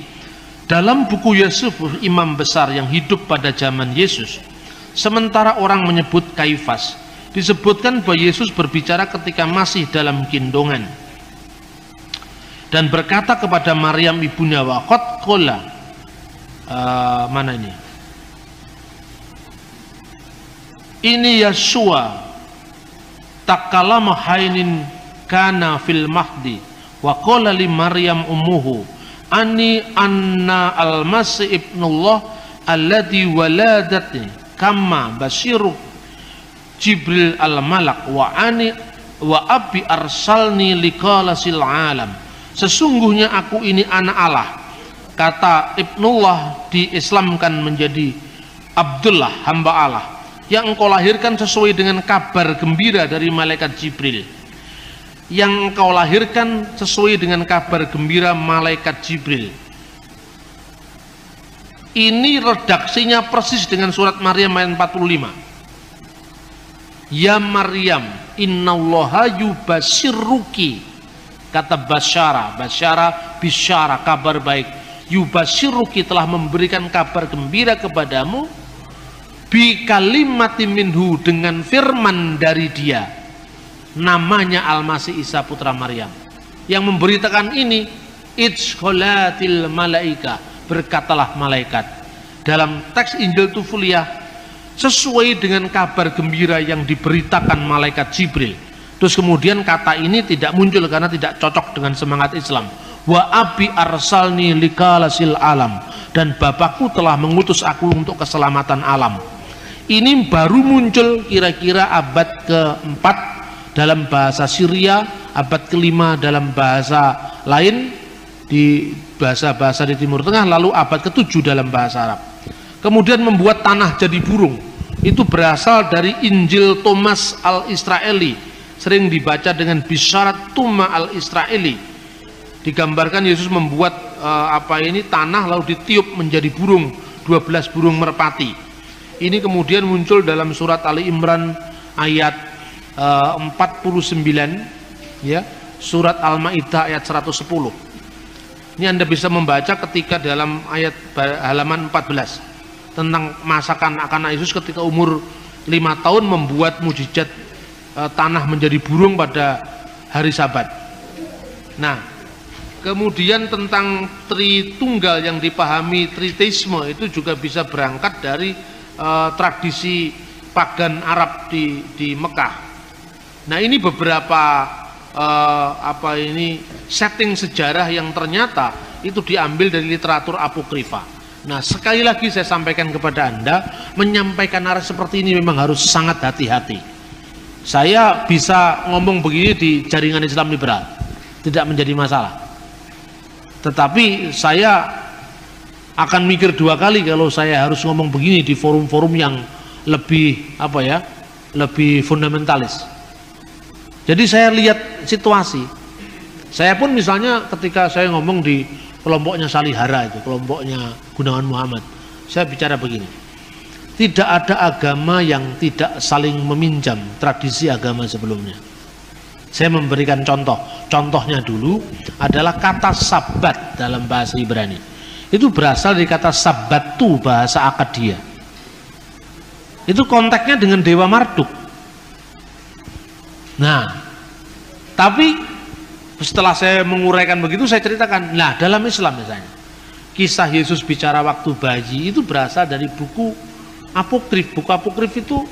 Dalam buku Yusuf, imam besar yang hidup pada zaman Yesus, sementara orang menyebut Kaifas, disebutkan bahwa Yesus berbicara ketika masih dalam gendongan dan berkata kepada Maryam ibunya, waqad qala, mana ini Yeshua takallama hainin kana fil mahdi wa qala li Maryam ummuhu anni anna al-masih ibnullah alladhi waladatni kama basyiru Jibril al-malak wa ani wa abi arsalni liqalasil alam. Sesungguhnya aku ini anak Allah. Kata Ibnullah diislamkan menjadi Abdullah, hamba Allah, yang engkau lahirkan sesuai dengan kabar gembira dari malaikat Jibril. yang engkau lahirkan sesuai dengan kabar gembira malaikat Jibril. Ini redaksinya persis dengan surat Maryam ayat 45. Ya Maryam, innallaha yubashshiruki. Kata basyara, bisyara, kabar baik. Yubashshiruki, telah memberikan kabar gembira kepadamu, bi kalimatin minhu, dengan firman dari dia, namanya Al-Masih Isa putra Maryam. Yang memberitakan ini, idkholatil malaika, berkatalah malaikat. Dalam teks Injil Tufuliyah sesuai dengan kabar gembira yang diberitakan malaikat Jibril. Terus kemudian kata ini tidak muncul karena tidak cocok dengan semangat Islam. Wa abi arsalni likalasil alam, dan Bapakku telah mengutus aku untuk keselamatan alam. Ini baru muncul kira-kira abad ke-4 dalam bahasa Syria, abad ke-5 dalam bahasa lain di bahasa-bahasa di Timur Tengah, lalu abad ke-7 dalam bahasa Arab. Kemudian membuat tanah jadi burung, itu berasal dari Injil Thomas al-Israeli, sering dibaca dengan Bisharat Tuma al-Israeli. Digambarkan Yesus membuat tanah lalu ditiup menjadi burung, 12 burung merpati. Ini kemudian muncul dalam surat Ali Imran ayat 49, ya, surat Al-Maidah ayat 110. Ini Anda bisa membaca ketika dalam ayat halaman 14 tentang masakan anak Yesus ketika umur 5 tahun membuat mujizat tanah menjadi burung pada hari Sabat. Nah, kemudian tentang Tritunggal yang dipahami Tritheisme itu juga bisa berangkat dari tradisi pagan Arab di Mekah. Nah, ini beberapa setting sejarah yang ternyata itu diambil dari literatur apokrifa. Nah, sekali lagi saya sampaikan kepada Anda, menyampaikan arah seperti ini memang harus sangat hati-hati. Saya bisa ngomong begini di jaringan Islam liberal, tidak menjadi masalah. Tetapi saya akan mikir 2 kali kalau saya harus ngomong begini di forum-forum yang lebih lebih fundamentalis. Jadi saya lihat situasi. Saya pun misalnya ketika saya ngomong di kelompoknya Salihara itu, kelompoknya Gunawan Muhammad, saya bicara begini. Tidak ada agama yang tidak saling meminjam tradisi agama sebelumnya. Saya memberikan contoh. Contohnya dulu adalah kata sabat dalam bahasa Ibrani. Itu berasal dari kata sabatu, bahasa Akadia. Itu konteksnya dengan Dewa Marduk. Nah, tapi setelah saya menguraikan begitu, saya ceritakan, nah dalam Islam misalnya, kisah Yesus bicara waktu bayi itu berasal dari buku apokrif. Buku apokrif itu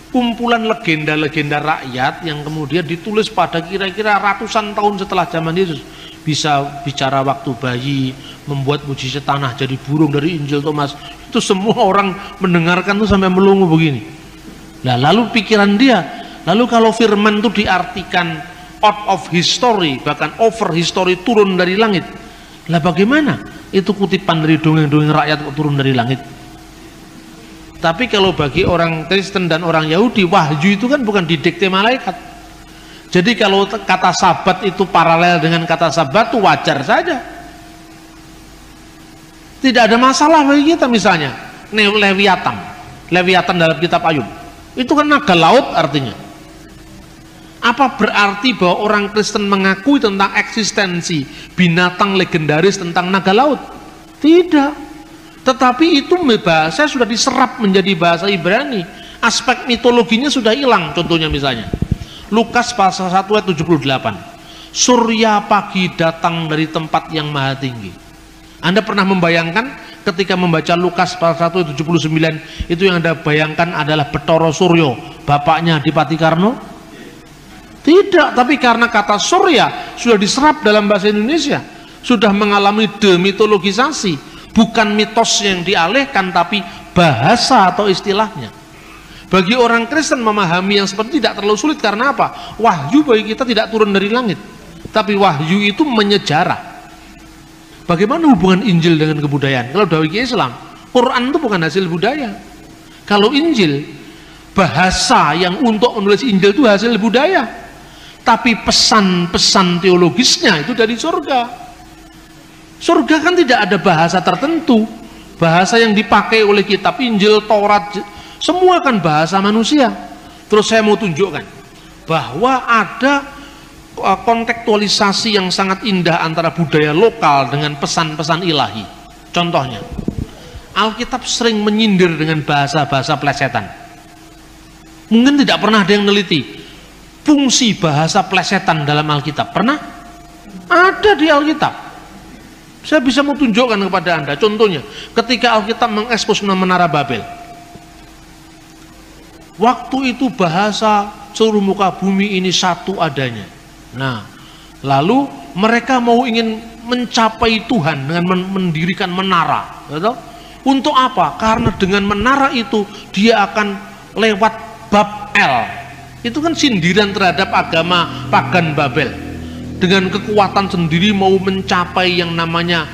kumpulan legenda-legenda rakyat yang kemudian ditulis pada kira-kira ratusan tahun setelah zaman Yesus. Bisa bicara waktu bayi, membuat mujizat tanah jadi burung dari Injil Thomas. Itu semua orang mendengarkan tuh sampai melongo begini. Nah, lalu pikiran dia, lalu kalau firman itu diartikan out of history, bahkan over history, turun dari langit, lah bagaimana itu kutipan dari dongeng-dongeng rakyat kok turun dari langit? Tapi kalau bagi orang Kristen dan orang Yahudi, wahyu itu kan bukan didikte malaikat. Jadi kalau kata sabat itu paralel dengan kata sabat, itu wajar saja. Tidak ada masalah bagi kita. Misalnya Leviathan dalam kitab Ayub, itu kan naga laut artinya. Apa berarti bahwa orang Kristen mengakui tentang eksistensi binatang legendaris tentang naga laut? Tidak. Tetapi itu bahasa sudah diserap menjadi bahasa Ibrani. Aspek mitologinya sudah hilang. Contohnya misalnya Lukas pasal 1 ayat 78. Surya pagi datang dari tempat yang maha tinggi. Anda pernah membayangkan ketika membaca Lukas pasal 1 ayat 79, itu yang Anda bayangkan adalah Betoro Suryo, bapaknya Adipati Karno? Tidak, tapi karena kata surya sudah diserap dalam bahasa Indonesia, sudah mengalami demitologisasi, bukan mitos yang dialihkan tapi bahasa atau istilahnya. Bagi orang Kristen memahami yang seperti tidak terlalu sulit. Karena apa? Wahyu bagi kita tidak turun dari langit, tapi wahyu itu menyejarah. Bagaimana hubungan Injil dengan kebudayaan? Kalau bagi Islam, Quran itu bukan hasil budaya. Kalau Injil, bahasa yang untuk menulis Injil itu hasil budaya. tapi pesan-pesan teologisnya itu dari surga. Surga kan tidak ada bahasa tertentu. Bahasa yang dipakai oleh kitab Injil, Taurat, semua kan bahasa manusia. Terus saya mau tunjukkan bahwa ada kontekstualisasi yang sangat indah antara budaya lokal dengan pesan-pesan ilahi. Contohnya, Alkitab sering menyindir dengan bahasa-bahasa plesetan. Mungkin tidak pernah ada yang neliti fungsi bahasa plesetan dalam Alkitab. Pernah? Ada di Alkitab. Saya bisa mau tunjukkan kepada Anda. Contohnya, ketika Alkitab mengekspos menara Babel. Waktu itu bahasa seluruh muka bumi ini satu adanya. Nah, lalu mereka mau ingin mencapai Tuhan dengan mendirikan menara. Betul? Untuk apa? Karena dengan menara itu dia akan lewat Babel. Itu kan sindiran terhadap agama pagan Babel. Dengan kekuatan sendiri mau mencapai yang namanya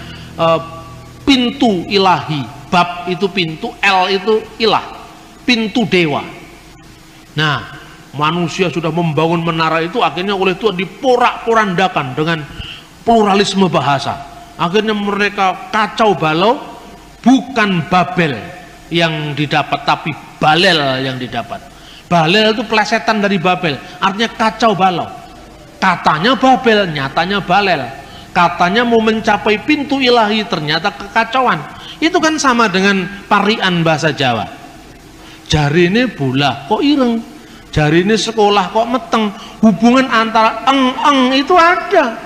pintu ilahi. Bab itu pintu, El itu ilah, pintu dewa. Nah, manusia sudah membangun menara itu, akhirnya oleh Tuhan diporak-porandakan dengan pluralisme bahasa. Akhirnya mereka kacau balau, bukan Babel yang didapat, tapi Balel yang didapat. Balel itu plesetan dari Babel, artinya kacau balau. Katanya Babel, nyatanya Balel. Katanya mau mencapai pintu ilahi, ternyata kekacauan. Itu kan sama dengan parian bahasa Jawa. Jari ini bola kok ireng, jari ini sekolah kok meteng. Hubungan antara eng itu ada,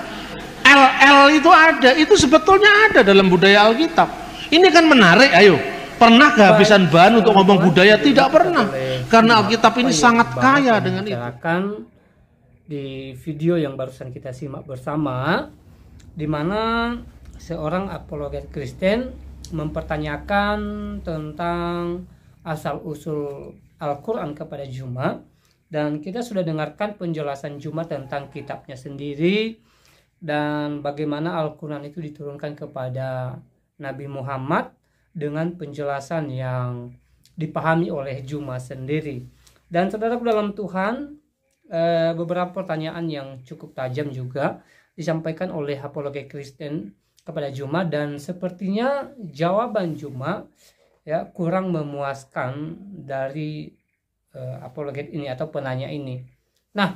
el itu ada, itu sebetulnya ada dalam budaya Alkitab. Ini kan menarik. Ayo, pernah kehabisan bahan untuk ngomong budaya? Tidak pernah, karena Alkitab ini sangat kaya dengan itu. Di video yang barusan kita simak bersama, di mana seorang apologet Kristen mempertanyakan tentang asal-usul Al-Quran kepada Juma, dan kita sudah dengarkan penjelasan Juma tentang kitabnya sendiri dan bagaimana Al-Quran itu diturunkan kepada Nabi Muhammad dengan penjelasan yang dipahami oleh Juma sendiri. Dan saudaraku dalam Tuhan, beberapa pertanyaan yang cukup tajam juga disampaikan oleh apologet Kristen kepada Juma, dan sepertinya jawaban Juma ya kurang memuaskan dari apologet ini atau penanya ini. Nah,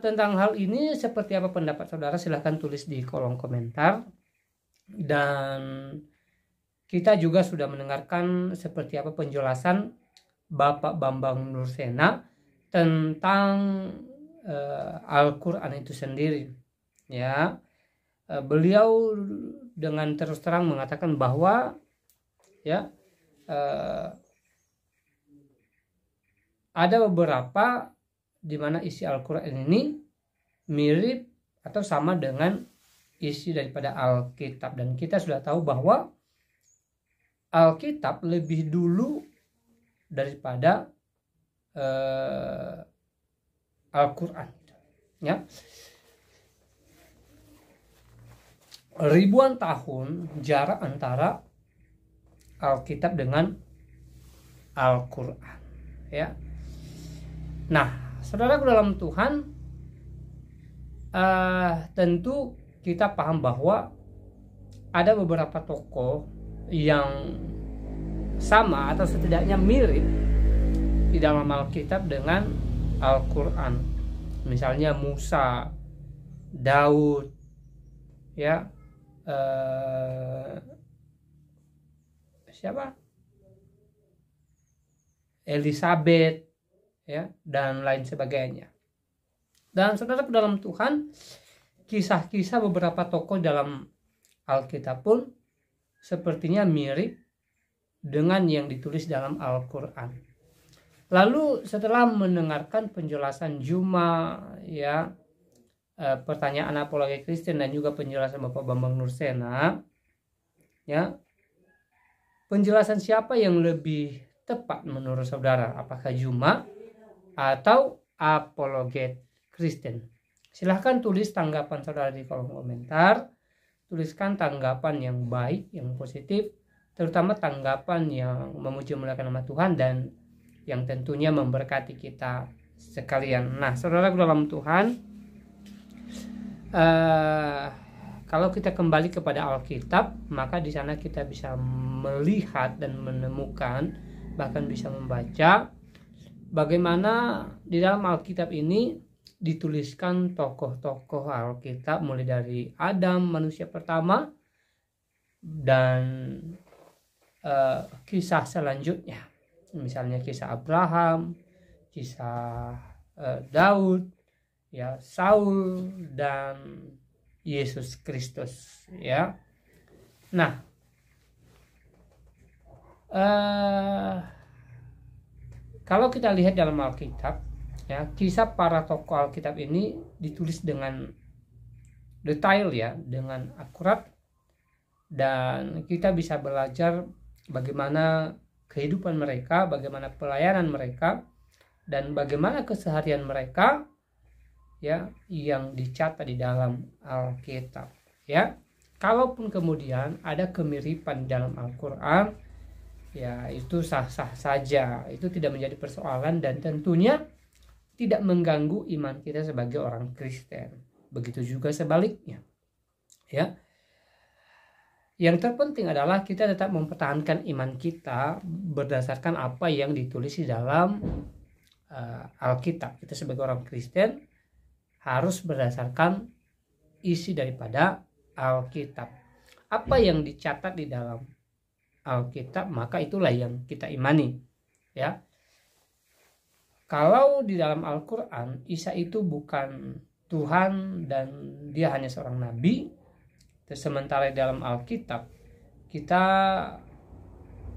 tentang hal ini seperti apa pendapat saudara, silahkan tulis di kolom komentar. Dan kita juga sudah mendengarkan seperti apa penjelasan Bapak Bambang Nursena tentang Al-Quran itu sendiri. Ya, beliau dengan terus terang mengatakan bahwa ya ada beberapa di mana isi Al-Quran ini mirip atau sama dengan isi daripada Alkitab, dan kita sudah tahu bahwa Alkitab lebih dulu daripada Al-Quran ya. Ribuan tahun jarak antara Alkitab dengan Al-Quran ya. Nah, saudaraku dalam Tuhan, tentu kita paham bahwa ada beberapa tokoh yang sama atau setidaknya mirip di dalam Alkitab dengan Al-Quran. Misalnya Musa, Daud, ya, siapa? Elizabeth, ya, dan lain sebagainya. Dan saudara dalam Tuhan, kisah-kisah beberapa tokoh dalam Alkitab pun sepertinya mirip dengan yang ditulis dalam Al-Quran. Lalu setelah mendengarkan penjelasan Juma ya, pertanyaan apologet Kristen dan juga penjelasan Bapak Bambang Nursena ya, penjelasan siapa yang lebih tepat menurut saudara? Apakah Juma atau apologet Kristen? Silahkan tulis tanggapan saudara di kolom komentar. Tuliskan tanggapan yang baik, yang positif, terutama tanggapan yang memuji memuliakan nama Tuhan dan yang tentunya memberkati kita sekalian. Nah, saudara dalam Tuhan, kalau kita kembali kepada Alkitab, maka di sana kita bisa melihat dan menemukan, bahkan bisa membaca bagaimana di dalam Alkitab ini dituliskan tokoh-tokoh Alkitab mulai dari Adam, manusia pertama, dan kisah selanjutnya, misalnya kisah Abraham, kisah Daud, ya, Saul, dan Yesus Kristus, ya. Nah, kalau kita lihat dalam Alkitab, ya, kisah para tokoh Alkitab ini ditulis dengan detail, ya, dengan akurat, dan kita bisa belajar bagaimana kehidupan mereka, bagaimana pelayanan mereka, dan bagaimana keseharian mereka, ya, yang dicatat di dalam Alkitab, ya. Kalaupun kemudian ada kemiripan dalam Al-Qur'an, ya, itu sah-sah saja, itu tidak menjadi persoalan dan tentunya tidak mengganggu iman kita sebagai orang Kristen. Begitu juga sebaliknya, ya. Yang terpenting adalah kita tetap mempertahankan iman kita berdasarkan apa yang ditulis di dalam Alkitab. Kita sebagai orang Kristen harus berdasarkan isi daripada Alkitab. Apa yang dicatat di dalam Alkitab, maka itulah yang kita imani, ya. Kalau di dalam Al-Qur'an Isa itu bukan Tuhan dan dia hanya seorang nabi, sementara di dalam Alkitab kita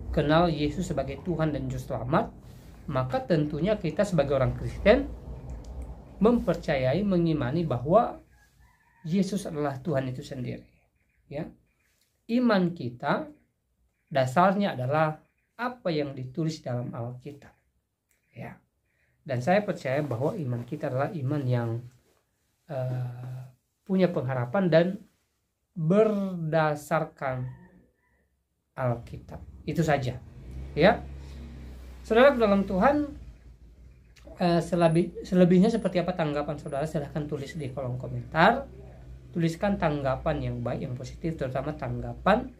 kenal Yesus sebagai Tuhan dan Juru Selamat, maka tentunya kita sebagai orang Kristen mempercayai, mengimani bahwa Yesus adalah Tuhan itu sendiri, ya. Iman kita dasarnya adalah apa yang ditulis dalam Alkitab, ya. Dan saya percaya bahwa iman kita adalah iman yang punya pengharapan dan berdasarkan Alkitab. Itu saja, ya. Saudara dalam Tuhan, selebihnya seperti apa tanggapan saudara, silahkan tulis di kolom komentar. Tuliskan tanggapan yang baik, yang positif, terutama tanggapan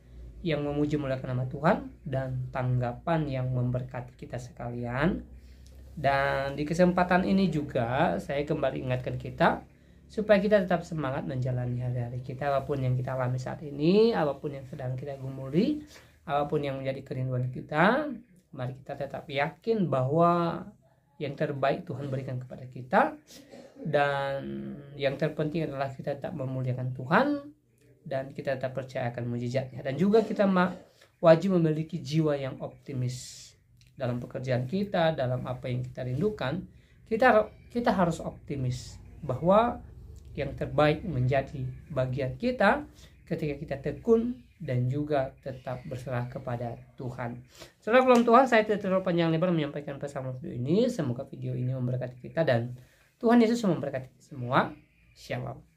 yang memuji muliakan nama Tuhan dan tanggapan yang memberkati kita sekalian. Dan di kesempatan ini juga saya kembali ingatkan kita supaya kita tetap semangat menjalani hari-hari kita, apapun yang kita alami saat ini, apapun yang sedang kita gumuli, apapun yang menjadi kerinduan kita. Mari kita tetap yakin bahwa yang terbaik Tuhan berikan kepada kita, dan yang terpenting adalah kita tetap memuliakan Tuhan dan kita tetap percaya akan mujizatnya. Dan juga kita wajib memiliki jiwa yang optimis dalam pekerjaan kita, dalam apa yang kita rindukan. Kita harus optimis bahwa yang terbaik menjadi bagian kita ketika kita tekun dan juga tetap berserah kepada Tuhan. Saudara dalam Tuhan, saya tidak terlalu panjang lebar menyampaikan pesan video ini. Semoga video ini memberkati kita dan Tuhan Yesus memberkati semua. Shalom.